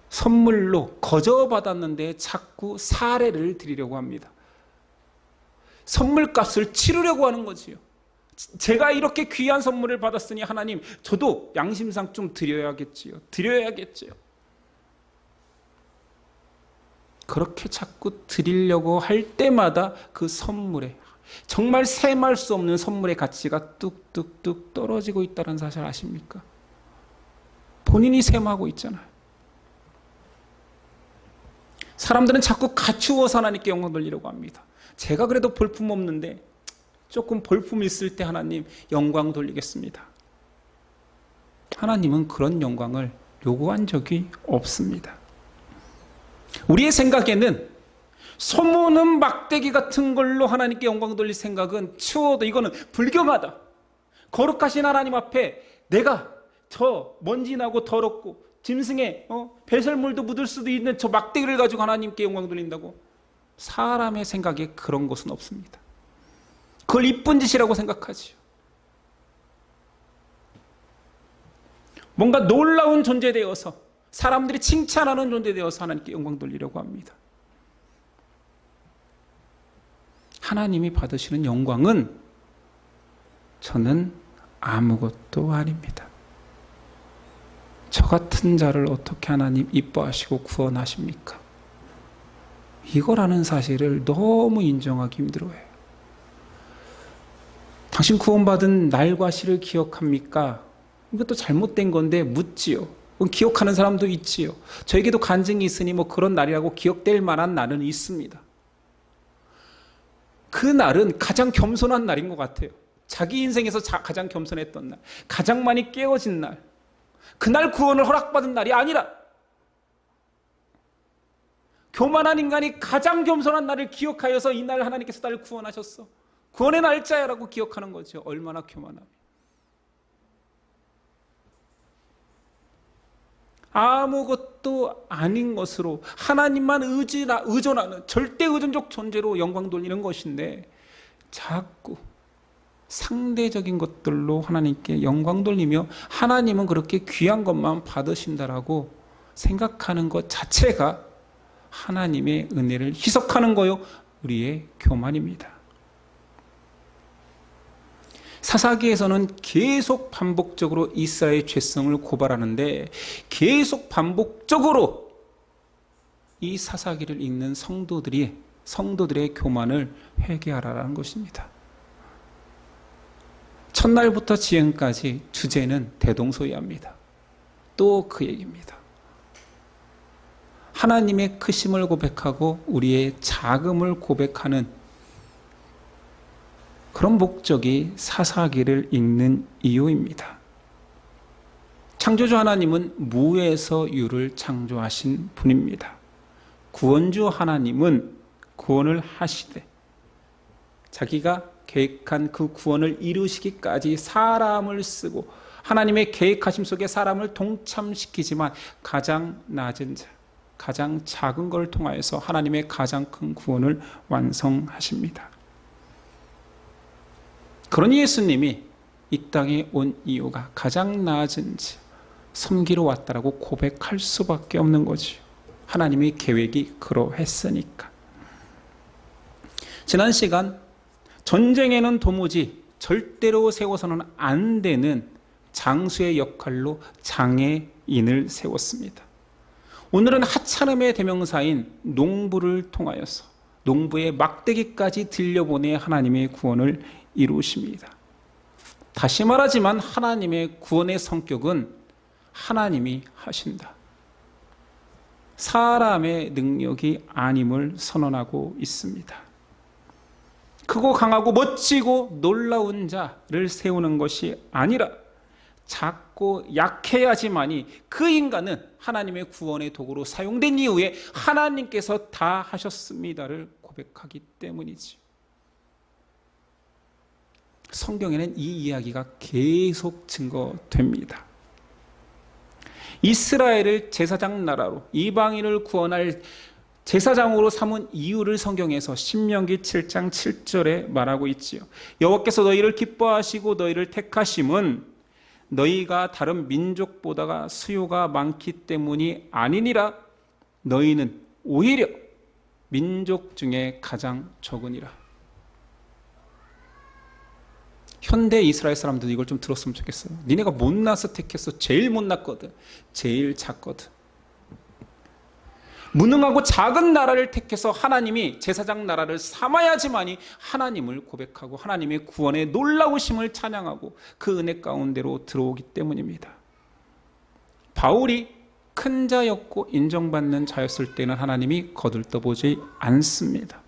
선물로 거저받았는데 자꾸 사례를 드리려고 합니다. 선물값을 치르려고 하는 거지요. 제가 이렇게 귀한 선물을 받았으니 하나님 저도 양심상 좀 드려야겠지요. 그렇게 자꾸 드리려고 할 때마다 그 선물에 정말 셈할 수 없는 선물의 가치가 뚝뚝뚝 떨어지고 있다는 사실 아십니까? 본인이 셈하고 있잖아요. 사람들은 자꾸 갖추어서 하나님께 영광 돌리려고 합니다. 제가 그래도 볼품 없는데 조금 볼품 있을 때 하나님 영광 돌리겠습니다. 하나님은 그런 영광을 요구한 적이 없습니다. 우리의 생각에는 소모는 막대기 같은 걸로 하나님께 영광 돌릴 생각은 추워도 이거는 불경하다. 거룩하신 하나님 앞에 내가 저 먼지 나고 더럽고 짐승에 배설물도 묻을 수도 있는 저 막대기를 가지고 하나님께 영광 돌린다고? 사람의 생각에 그런 것은 없습니다. 그걸 이쁜 짓이라고 생각하지요. 뭔가 놀라운 존재 되어서 사람들이 칭찬하는 존재 되어서 하나님께 영광 돌리려고 합니다. 하나님이 받으시는 영광은 저는 아무것도 아닙니다. 저 같은 자를 어떻게 하나님 이뻐하시고 구원하십니까? 이거라는 사실을 너무 인정하기 힘들어요. 당신 구원받은 날과 시를 기억합니까? 이것도 잘못된 건데 묻지요. 기억하는 사람도 있지요. 저에게도 간증이 있으니 뭐 그런 날이라고 기억될 만한 날은 있습니다. 그 날은 가장 겸손한 날인 것 같아요. 자기 인생에서 가장 겸손했던 날, 가장 많이 깨어진 날, 그날 구원을 허락받은 날이 아니라 교만한 인간이 가장 겸손한 날을 기억하여서 이날 하나님께서 나를 구원하셨어. 구원의 날짜야라고 기억하는 거죠. 얼마나 교만함이. 아무것도 아닌 것으로 하나님만 의존하는 절대 의존적 존재로 영광 돌리는 것인데 자꾸 상대적인 것들로 하나님께 영광 돌리며 하나님은 그렇게 귀한 것만 받으신다라고 생각하는 것 자체가 하나님의 은혜를 희석하는 거요, 우리의 교만입니다. 사사기에서는 계속 반복적으로 이스라엘의 죄성을 고발하는데 계속 반복적으로 이 사사기를 읽는 성도들의 교만을 회개하라는 것입니다. 첫날부터 지금까지 주제는 대동소이합니다. 또 그 얘기입니다. 하나님의 크심을 고백하고 우리의 작음을 고백하는 그런 목적이 사사기를 읽는 이유입니다. 창조주 하나님은 무에서 유를 창조하신 분입니다. 구원주 하나님은 구원을 하시되 자기가 계획한 그 구원을 이루시기까지 사람을 쓰고 하나님의 계획하심 속에 사람을 동참시키지만 가장 낮은 자, 가장 작은 걸 통하여서 하나님의 가장 큰 구원을 완성하십니다. 그러니 예수님이 이 땅에 온 이유가 가장 낮은 자, 섬기러 왔다라고 고백할 수밖에 없는 거지요. 하나님의 계획이 그러했으니까. 지난 시간 전쟁에는 도무지 절대로 세워서는 안 되는 장수의 역할로 장애인을 세웠습니다. 오늘은 하찮음의 대명사인 농부를 통하여서 농부의 막대기까지 들려보내 하나님의 구원을 이루십니다. 다시 말하지만 하나님의 구원의 성격은 하나님이 하신다. 사람의 능력이 아님을 선언하고 있습니다. 크고 강하고 멋지고 놀라운 자를 세우는 것이 아니라 작고 약해야지만이 그 인간은 하나님의 구원의 도구로 사용된 이후에 하나님께서 다 하셨습니다를 고백하기 때문이지. 성경에는 이 이야기가 계속 증거됩니다. 이스라엘을 제사장 나라로 이방인을 구원할 제사장으로 삼은 이유를 성경에서 신명기 7장 7절에 말하고 있지요. 여호와께서 너희를 기뻐하시고 너희를 택하심은 너희가 다른 민족보다가 수요가 많기 때문이 아니니라. 너희는 오히려 민족 중에 가장 적으니라. 현대 이스라엘 사람들도 이걸 좀 들었으면 좋겠어요. 니네가 못나서 택했어. 제일 못났거든. 제일 작거든. 무능하고 작은 나라를 택해서 하나님이 제사장 나라를 삼아야지만이 하나님을 고백하고 하나님의 구원의 놀라우심을 찬양하고 그 은혜 가운데로 들어오기 때문입니다. 바울이 큰 자였고 인정받는 자였을 때는 하나님이 거들떠보지 않습니다.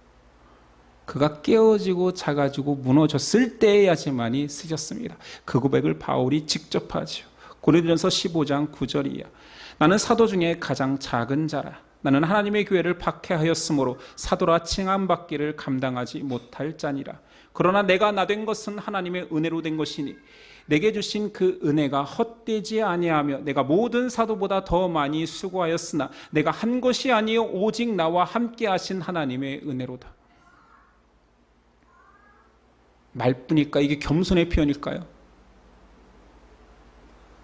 그가 깨어지고 작아지고 무너졌을 때야지만이 쓰셨습니다. 그 고백을 바울이 직접 하죠. 고린도전서 15장 9절이야. 나는 사도 중에 가장 작은 자라. 나는 하나님의 교회를 박해하였으므로 사도라 칭함받기를 감당하지 못할 자니라. 그러나 내가 나 된 것은 하나님의 은혜로 된 것이니 내게 주신 그 은혜가 헛되지 아니하며 내가 모든 사도보다 더 많이 수고하였으나 내가 한 것이 아니요 오직 나와 함께 하신 하나님의 은혜로다. 말뿐일까? 이게 겸손의 표현일까요?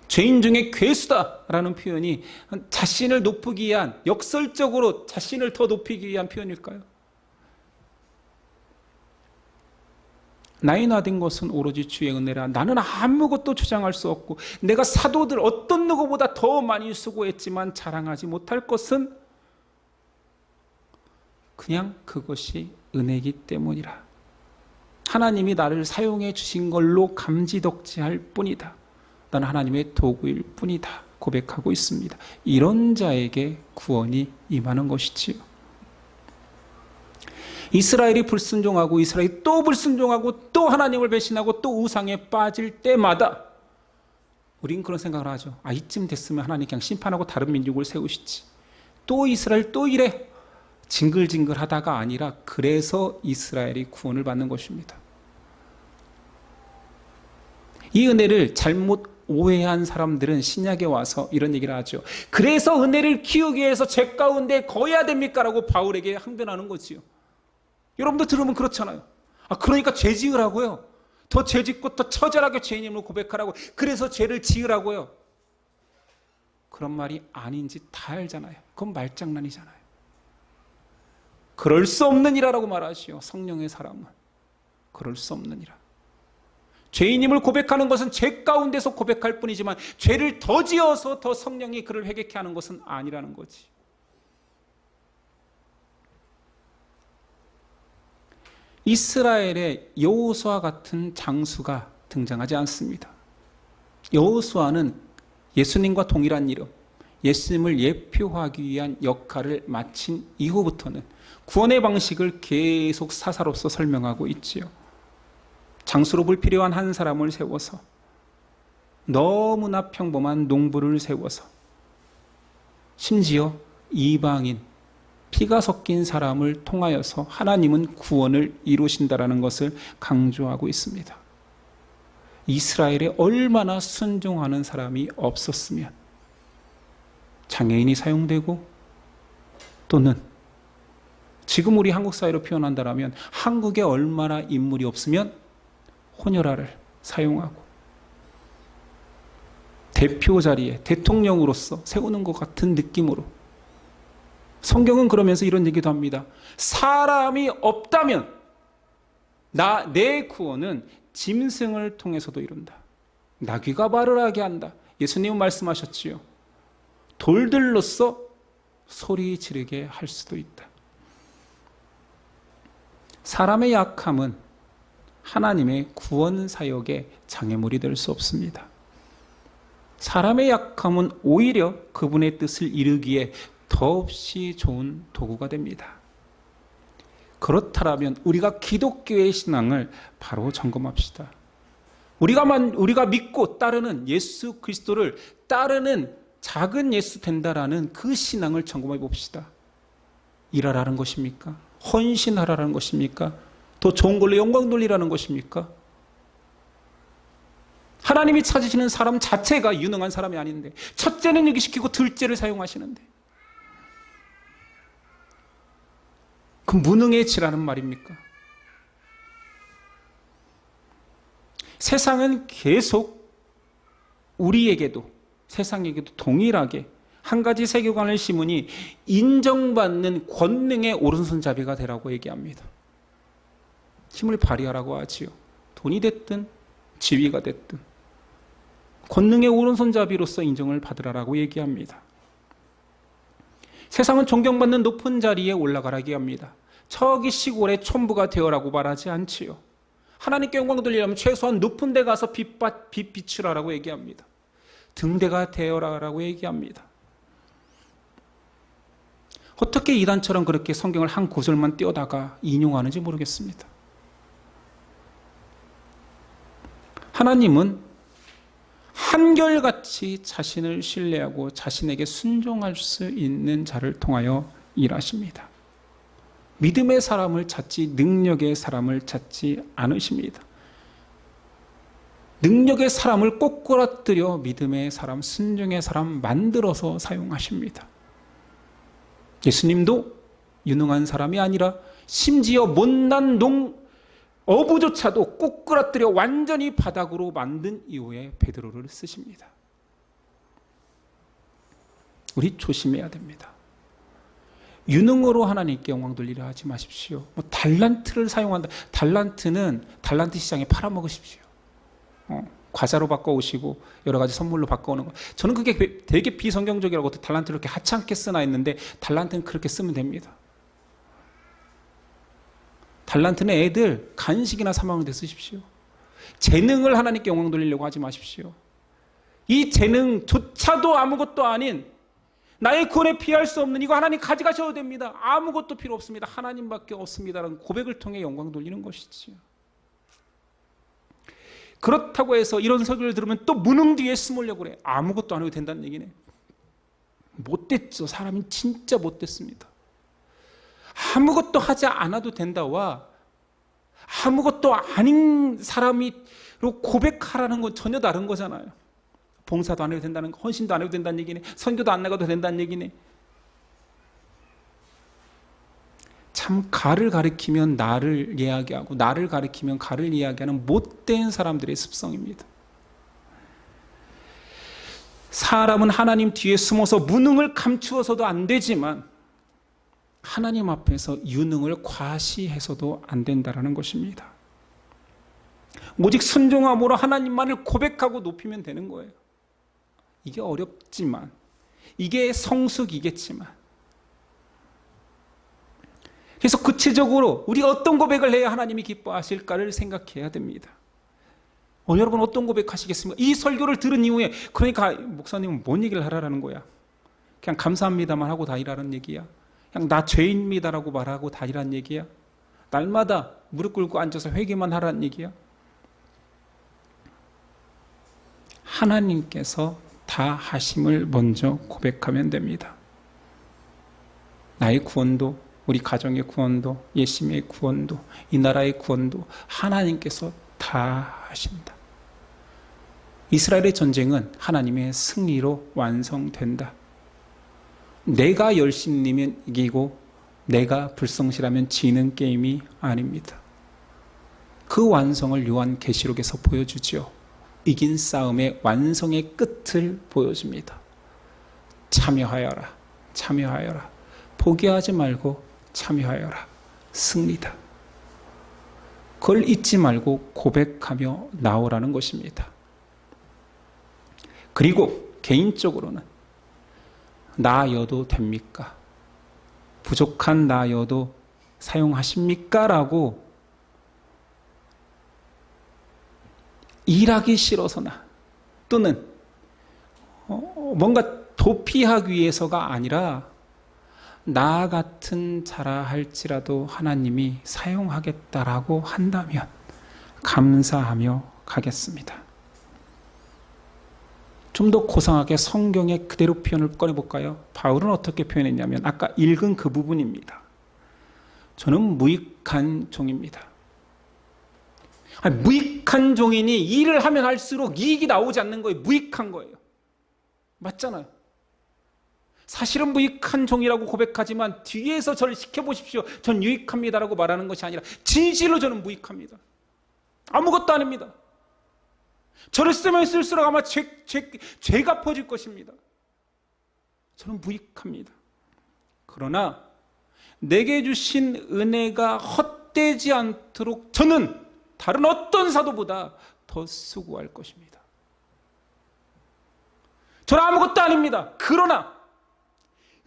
죄인 중에 괴수다라는 표현이 자신을 높이기 위한, 역설적으로 자신을 더 높이기 위한 표현일까요? 나의 나된 것은 오로지 주의 은혜라. 나는 아무것도 주장할 수 없고 내가 사도들 어떤 누구보다 더 많이 수고했지만 자랑하지 못할 것은 그냥 그것이 은혜이기 때문이라. 하나님이 나를 사용해 주신 걸로 감지덕지할 뿐이다. 나는 하나님의 도구일 뿐이다. 고백하고 있습니다. 이런 자에게 구원이 임하는 것이지요. 이스라엘이 불순종하고 이스라엘이 또 불순종하고 또 하나님을 배신하고 또 우상에 빠질 때마다 우린 그런 생각을 하죠. 이쯤 됐으면 하나님 그냥 심판하고 다른 민족을 세우시지. 또 이스라엘 또 이래. 징글징글하다가 아니라 그래서 이스라엘이 구원을 받는 것입니다. 이 은혜를 잘못 오해한 사람들은 신약에 와서 이런 얘기를 하죠. 그래서 은혜를 키우기 위해서 죄 가운데 거해야 됩니까? 라고 바울에게 항변하는 거지요. 여러분도 들으면 그렇잖아요. 그러니까 죄 지으라고요. 더 죄 짓고 더 처절하게 죄인임을 고백하라고. 그래서 죄를 지으라고요. 그런 말이 아닌지 다 알잖아요. 그건 말장난이잖아요. 그럴 수 없는 이라라고 말하시오. 성령의 사람은 그럴 수 없는 이라. 죄인임을 고백하는 것은 죄 가운데서 고백할 뿐이지만 죄를 더 지어서 더 성령이 그를 회개케 하는 것은 아니라는 거지. 이스라엘의 여호수아 같은 장수가 등장하지 않습니다. 여호수아는 예수님과 동일한 이름, 예수님을 예표하기 위한 역할을 마친 이후부터는 구원의 방식을 계속 사사로서 설명하고 있지요. 장수로 불필요한 한 사람을 세워서, 너무나 평범한 농부를 세워서, 심지어 이방인, 피가 섞인 사람을 통하여서 하나님은 구원을 이루신다라는 것을 강조하고 있습니다. 이스라엘에 얼마나 순종하는 사람이 없었으면 장애인이 사용되고, 또는 지금 우리 한국 사회로 표현한다면 한국에 얼마나 인물이 없으면 혼혈아를 사용하고 대표 자리에 대통령으로서 세우는 것 같은 느낌으로. 성경은 그러면서 이런 얘기도 합니다. 사람이 없다면 내 구원은 짐승을 통해서도 이룬다. 나귀가 말을 하게 한다. 예수님은 말씀하셨지요. 돌들로서 소리 지르게 할 수도 있다. 사람의 약함은 하나님의 구원 사역의 장애물이 될 수 없습니다. 사람의 약함은 오히려 그분의 뜻을 이루기에 더없이 좋은 도구가 됩니다. 그렇다면 우리가 기독교의 신앙을 바로 점검합시다. 우리가 믿고 따르는 예수 그리스도를 따르는 작은 예수 된다라는 그 신앙을 점검해 봅시다. 일하라는 것입니까? 헌신하라는 것입니까? 더 좋은 걸로 영광 돌리라는 것입니까? 하나님이 찾으시는 사람 자체가 유능한 사람이 아닌데 첫째는 유기시키고 둘째를 사용하시는데 그 무능해지라는 말입니까? 세상은 계속 우리에게도 세상에게도 동일하게 한 가지 세계관을 심으니 인정받는 권능의 오른손잡이가 되라고 얘기합니다. 힘을 발휘하라고 하지요. 돈이 됐든 지위가 됐든 권능의 오른손잡이로서 인정을 받으라고 얘기합니다. 세상은 존경받는 높은 자리에 올라가라고 합니다. 저기 시골의 촌부가 되어라고 말하지 않지요. 하나님께 영광 돌리려면 최소한 높은 데 가서 빛 비추라라고 얘기합니다. 등대가 되어라라고 얘기합니다. 어떻게 이단처럼 그렇게 성경을 한 구절만 띄어다가 인용하는지 모르겠습니다. 하나님은 한결같이 자신을 신뢰하고 자신에게 순종할 수 있는 자를 통하여 일하십니다. 믿음의 사람을 찾지 능력의 사람을 찾지 않으십니다. 능력의 사람을 꼬꾸라뜨려 믿음의 사람, 순종의 사람 만들어서 사용하십니다. 예수님도 유능한 사람이 아니라 심지어 못난 어부조차도 꼬꾸라뜨려 완전히 바닥으로 만든 이후에 베드로를 쓰십니다. 우리 조심해야 됩니다. 유능으로 하나님께 영광 돌리려 하지 마십시오. 달란트를 사용한다. 달란트 시장에 팔아먹으십시오. 과자로 바꿔오시고 여러 가지 선물로 바꿔오는 거. 저는 그게 되게 비성경적이라고 달란트를 이렇게 하찮게 쓰나 했는데 달란트는 그렇게 쓰면 됩니다. 달란트는 애들 간식이나 사먹는 데 쓰십시오. 재능을 하나님께 영광 돌리려고 하지 마십시오. 이 재능조차도 아무것도 아닌 나의 구원에 피할 수 없는 이거 하나님 가져가셔도 됩니다. 아무것도 필요 없습니다. 하나님밖에 없습니다라는 고백을 통해 영광 돌리는 것이지요. 그렇다고 해서 이런 설교를 들으면 또 무능 뒤에 숨으려고 그래. 아무것도 안 해도 된다는 얘기네. 못됐죠. 사람이 진짜 못됐습니다. 아무것도 하지 않아도 된다와 아무것도 아닌 사람으로 고백하라는 건 전혀 다른 거잖아요. 봉사도 안 해도 된다는 거, 헌신도 안 해도 된다는 얘기네. 선교도 안 나가도 된다는 얘기네. 참 가를 가리키면 나를 이야기하고 나를 가리키면 가를 이야기하는 못된 사람들의 습성입니다. 사람은 하나님 뒤에 숨어서 무능을 감추어서도 안 되지만 하나님 앞에서 유능을 과시해서도 안 된다는 것입니다. 오직 순종함으로 하나님만을 고백하고 높이면 되는 거예요. 이게 어렵지만, 이게 성숙이겠지만, 그래서 구체적으로 우리 어떤 고백을 해야 하나님이 기뻐하실까를 생각해야 됩니다. 여러분 어떤 고백하시겠습니까? 이 설교를 들은 이후에 그러니까 목사님은 뭔 얘기를 하라는 거야? 그냥 감사합니다만 하고 다니라는 얘기야? 그냥 나 죄인입니다라고 말하고 다니라는 얘기야? 날마다 무릎 꿇고 앉아서 회개만 하라는 얘기야? 하나님께서 다 하심을 먼저 고백하면 됩니다. 나의 구원도, 우리 가정의 구원도, 예수님의 구원도, 이 나라의 구원도 하나님께서 다 하신다. 이스라엘의 전쟁은 하나님의 승리로 완성된다. 내가 열심이면 이기고 내가 불성실하면 지는 게임이 아닙니다. 그 완성을 요한계시록에서 보여주죠. 이긴 싸움의 완성의 끝을 보여줍니다. 참여하여라, 참여하여라. 포기하지 말고 참여하여라. 승리다. 그걸 잊지 말고 고백하며 나오라는 것입니다. 그리고 개인적으로는 나여도 됩니까? 부족한 나여도 사용하십니까? 라고 일하기 싫어서나 또는 뭔가 도피하기 위해서가 아니라 나 같은 자라 할지라도 하나님이 사용하겠다라고 한다면 감사하며 가겠습니다. 좀 더 고상하게 성경의 그대로 표현을 꺼내볼까요? 바울은 어떻게 표현했냐면 아까 읽은 그 부분입니다. 저는 무익한 종입니다. 무익한 종이니 일을 하면 할수록 이익이 나오지 않는 거예요. 무익한 거예요. 맞잖아요. 사실은 무익한 종이라고 고백하지만 뒤에서 저를 시켜보십시오. 전 유익합니다라고 말하는 것이 아니라 진실로 저는 무익합니다. 아무것도 아닙니다. 저를 쓰면 쓸수록 아마 죄가 퍼질 것입니다. 저는 무익합니다. 그러나 내게 주신 은혜가 헛되지 않도록 저는 다른 어떤 사도보다 더 수고할 것입니다. 저는 아무것도 아닙니다. 그러나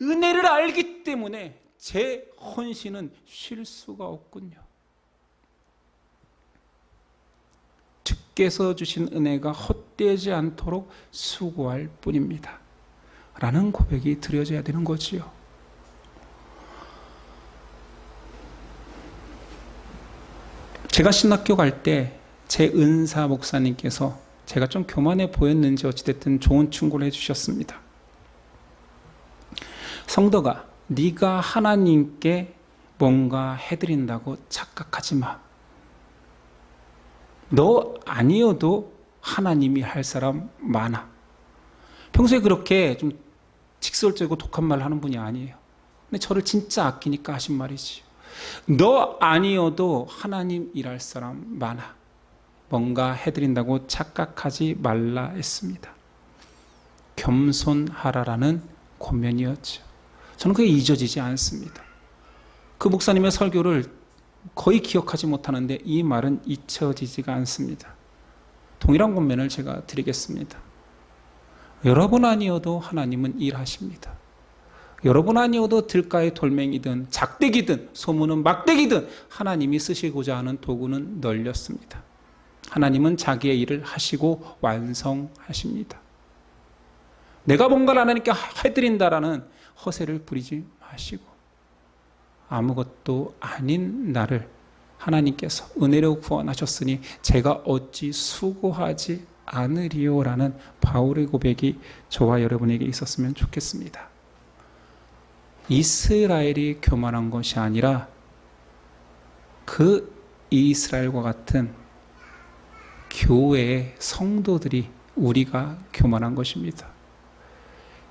은혜를 알기 때문에 제 헌신은 쉴 수가 없군요. 주께서 주신 은혜가 헛되지 않도록 수고할 뿐입니다. 라는 고백이 드려져야 되는 거지요. 제가 신학교 갈 때 제 은사 목사님께서 제가 좀 교만해 보였는지 어찌됐든 좋은 충고를 해주셨습니다. 성도가 네가 하나님께 뭔가 해드린다고 착각하지 마. 너 아니어도 하나님이 할 사람 많아. 평소에 그렇게 좀 직설적이고 독한 말을 하는 분이 아니에요. 근데 저를 진짜 아끼니까 하신 말이지요. 너 아니어도 하나님 일할 사람 많아. 뭔가 해드린다고 착각하지 말라 했습니다. 겸손하라라는 권면이었죠. 저는 그게 잊어지지 않습니다. 그 목사님의 설교를 거의 기억하지 못하는데 이 말은 잊혀지지가 않습니다. 동일한 권면을 제가 드리겠습니다. 여러분 아니어도 하나님은 일하십니다. 여러분 아니어도 들가의 돌멩이든 작대기든 소문은 막대기든 하나님이 쓰시고자 하는 도구는 널렸습니다. 하나님은 자기의 일을 하시고 완성하십니다. 내가 뭔가를 하나님께 해드린다라는 허세를 부리지 마시고 아무것도 아닌 나를 하나님께서 은혜로 구원하셨으니 제가 어찌 수고하지 않으리요라는 바울의 고백이 저와 여러분에게 있었으면 좋겠습니다. 이스라엘이 교만한 것이 아니라 그 이스라엘과 같은 교회의 성도들이 우리가 교만한 것입니다.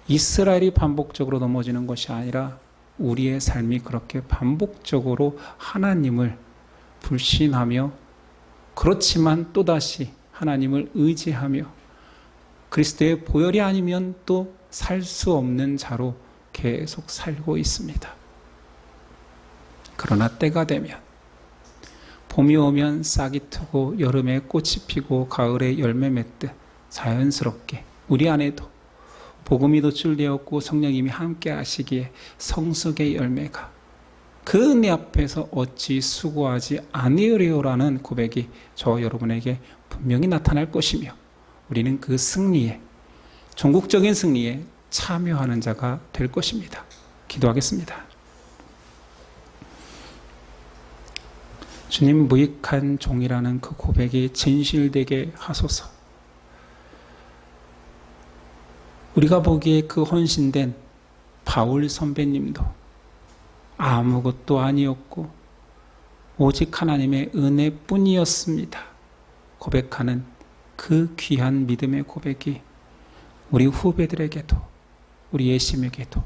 이스라엘이 반복적으로 넘어지는 것이 아니라 우리의 삶이 그렇게 반복적으로 하나님을 불신하며 그렇지만 또다시 하나님을 의지하며 그리스도의 보혈이 아니면 또 살 수 없는 자로 계속 살고 있습니다. 그러나 때가 되면 봄이 오면 싹이 트고 여름에 꽃이 피고 가을에 열매 맺듯 자연스럽게 우리 안에도 복음이 노출되었고 성령님이 함께 하시기에 성숙의 열매가 그 은혜 앞에서 어찌 수고하지 아니으리요라는 고백이 저 여러분에게 분명히 나타날 것이며 우리는 그 승리에 전국적인 승리에 참여하는 자가 될 것입니다. 기도하겠습니다. 주님, 무익한 종이라는 그 고백이 진실되게 하소서. 우리가 보기에 그 헌신된 바울 선배님도 아무것도 아니었고 오직 하나님의 은혜뿐이었습니다. 고백하는 그 귀한 믿음의 고백이 우리 후배들에게도 우리 예심에게도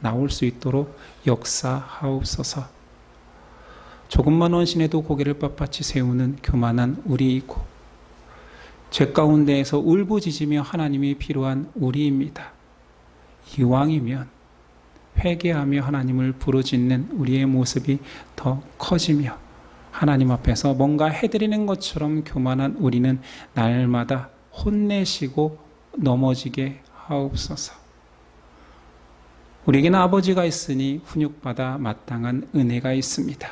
나올 수 있도록 역사하옵소서. 조금만 헌신해도 고개를 빳빳이 세우는 교만한 우리이고 죄 가운데에서 울부짖으며 하나님이 필요한 우리입니다. 이왕이면 회개하며 하나님을 부르짖는 우리의 모습이 더 커지며 하나님 앞에서 뭔가 해드리는 것처럼 교만한 우리는 날마다 혼내시고 넘어지게 하옵소서. 우리에게는 아버지가 있으니 훈육받아 마땅한 은혜가 있습니다.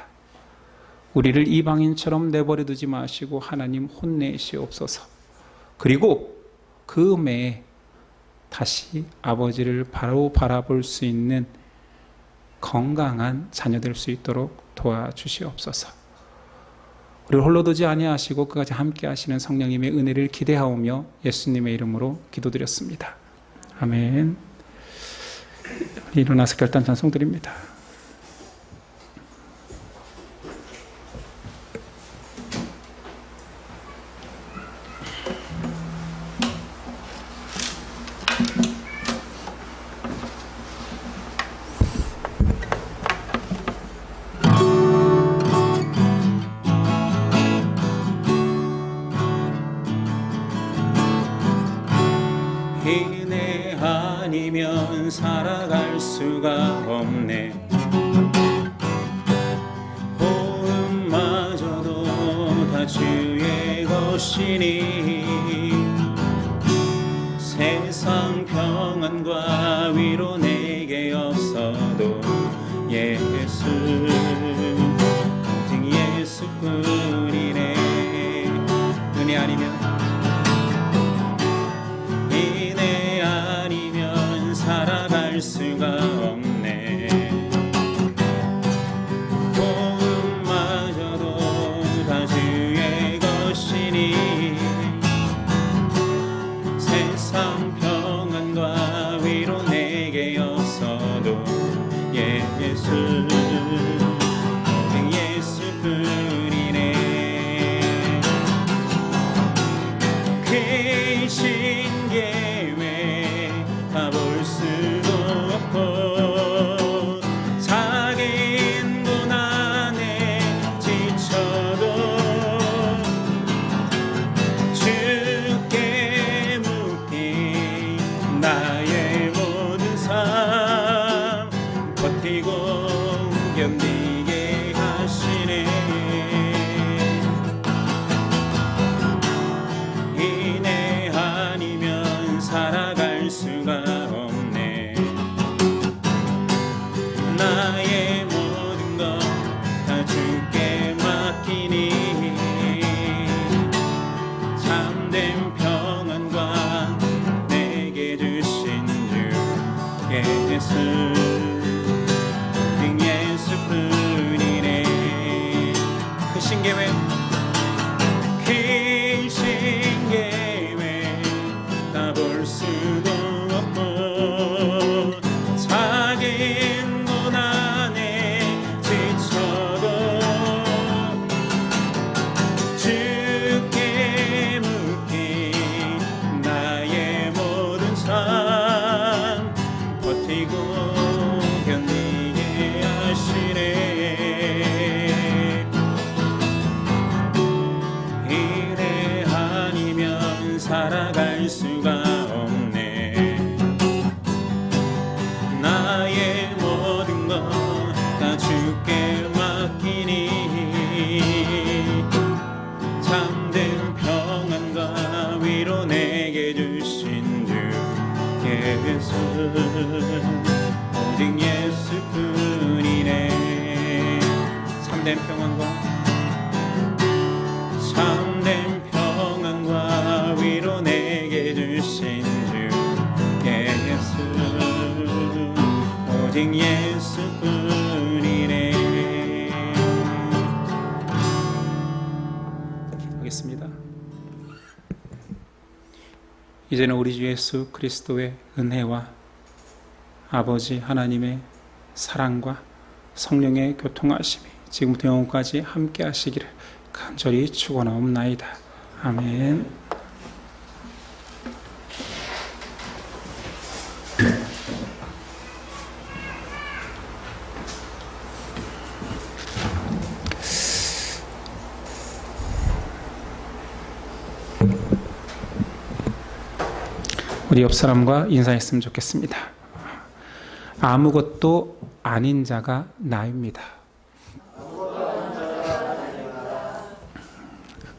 우리를 이방인처럼 내버려 두지 마시고 하나님 혼내시옵소서. 그리고 그 매에 다시 아버지를 바로 바라볼 수 있는 건강한 자녀 될 수 있도록 도와주시옵소서. 우리를 홀로 두지 아니하시고 끝까지 함께 하시는 성령님의 은혜를 기대하오며 예수님의 이름으로 기도드렸습니다. 아멘. 일어나서 결단 찬송 드립니다. 은혜 아니면 살아갈 수가 없네. 호흡마저도 다 주의 것이니 세상 평안과 위로 내게 없어. 나의 모든 삶 버티고 견디게 하시네. 이내 아니면 살아갈 수가 없네. 나의 모든 것 다 주께 맡기니 참된 평안과 내게 주신 주 예수 예수뿐이네. 크신 계획 다 볼 수도 없고 작은 고난에 지쳐도 주께 묻기 나의 모든 삶 버티고 견디게 하시네. 이래 아니면 살아갈 수가 없네. 나의 모든 것 다 주께 맡기니 참된 평안과 위로 내게 주신 주 예수 오직 예수뿐이네. 참된 평안과 위로 내게 주신 주 예수 오직 예수뿐이네. 하겠습니다. 이제는 우리 주 예수 그리스도의 은혜와 아버지 하나님의 사랑과 성령의 교통하심이 지금부터 영원까지 함께 하시기를 간절히 축원하옵나이다. 아멘. 우리 옆 사람과 인사했으면 좋겠습니다. 아무것도 아닌 자가 나입니다.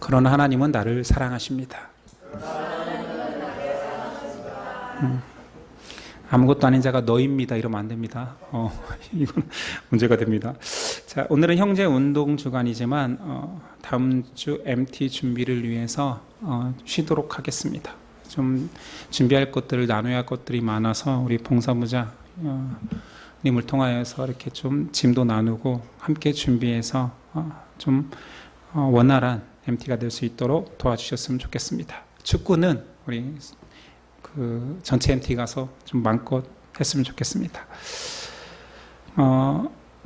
그러나 하나님은 나를 사랑하십니다. 아무것도 아닌 자가 너입니다. 이러면 안 됩니다. 이건 문제가 됩니다. 자, 오늘은 형제 운동 주간이지만 다음 주 MT 준비를 위해서 쉬도록 하겠습니다. 좀 준비할 것들을 나눠야 할 것들이 많아서 우리 봉사무자 님을 통하여서 이렇게 좀 짐도 나누고 함께 준비해서 좀 원활한 MT가 될 수 있도록 도와주셨으면 좋겠습니다. 축구는 우리 그 전체 MT 가서 좀 마음껏 했으면 좋겠습니다.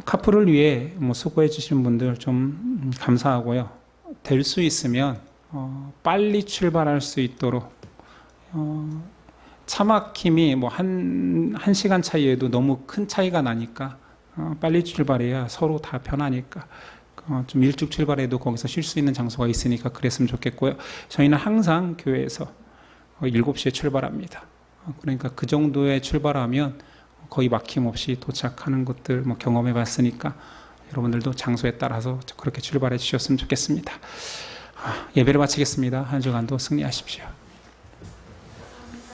카풀을 위해 수고해 주신 분들 좀 감사하고요. 될 수 있으면 빨리 출발할 수 있도록 차 막힘이 한 시간 차이에도 너무 큰 차이가 나니까 빨리 출발해야 서로 다 편하니까 좀 일찍 출발해도 거기서 쉴 수 있는 장소가 있으니까 그랬으면 좋겠고요. 저희는 항상 교회에서 7시에 출발합니다. 그러니까 그 정도에 출발하면 거의 막힘없이 도착하는 것들 경험해 봤으니까 여러분들도 장소에 따라서 그렇게 출발해 주셨으면 좋겠습니다. 예배를 마치겠습니다. 한 주간도 승리하십시오.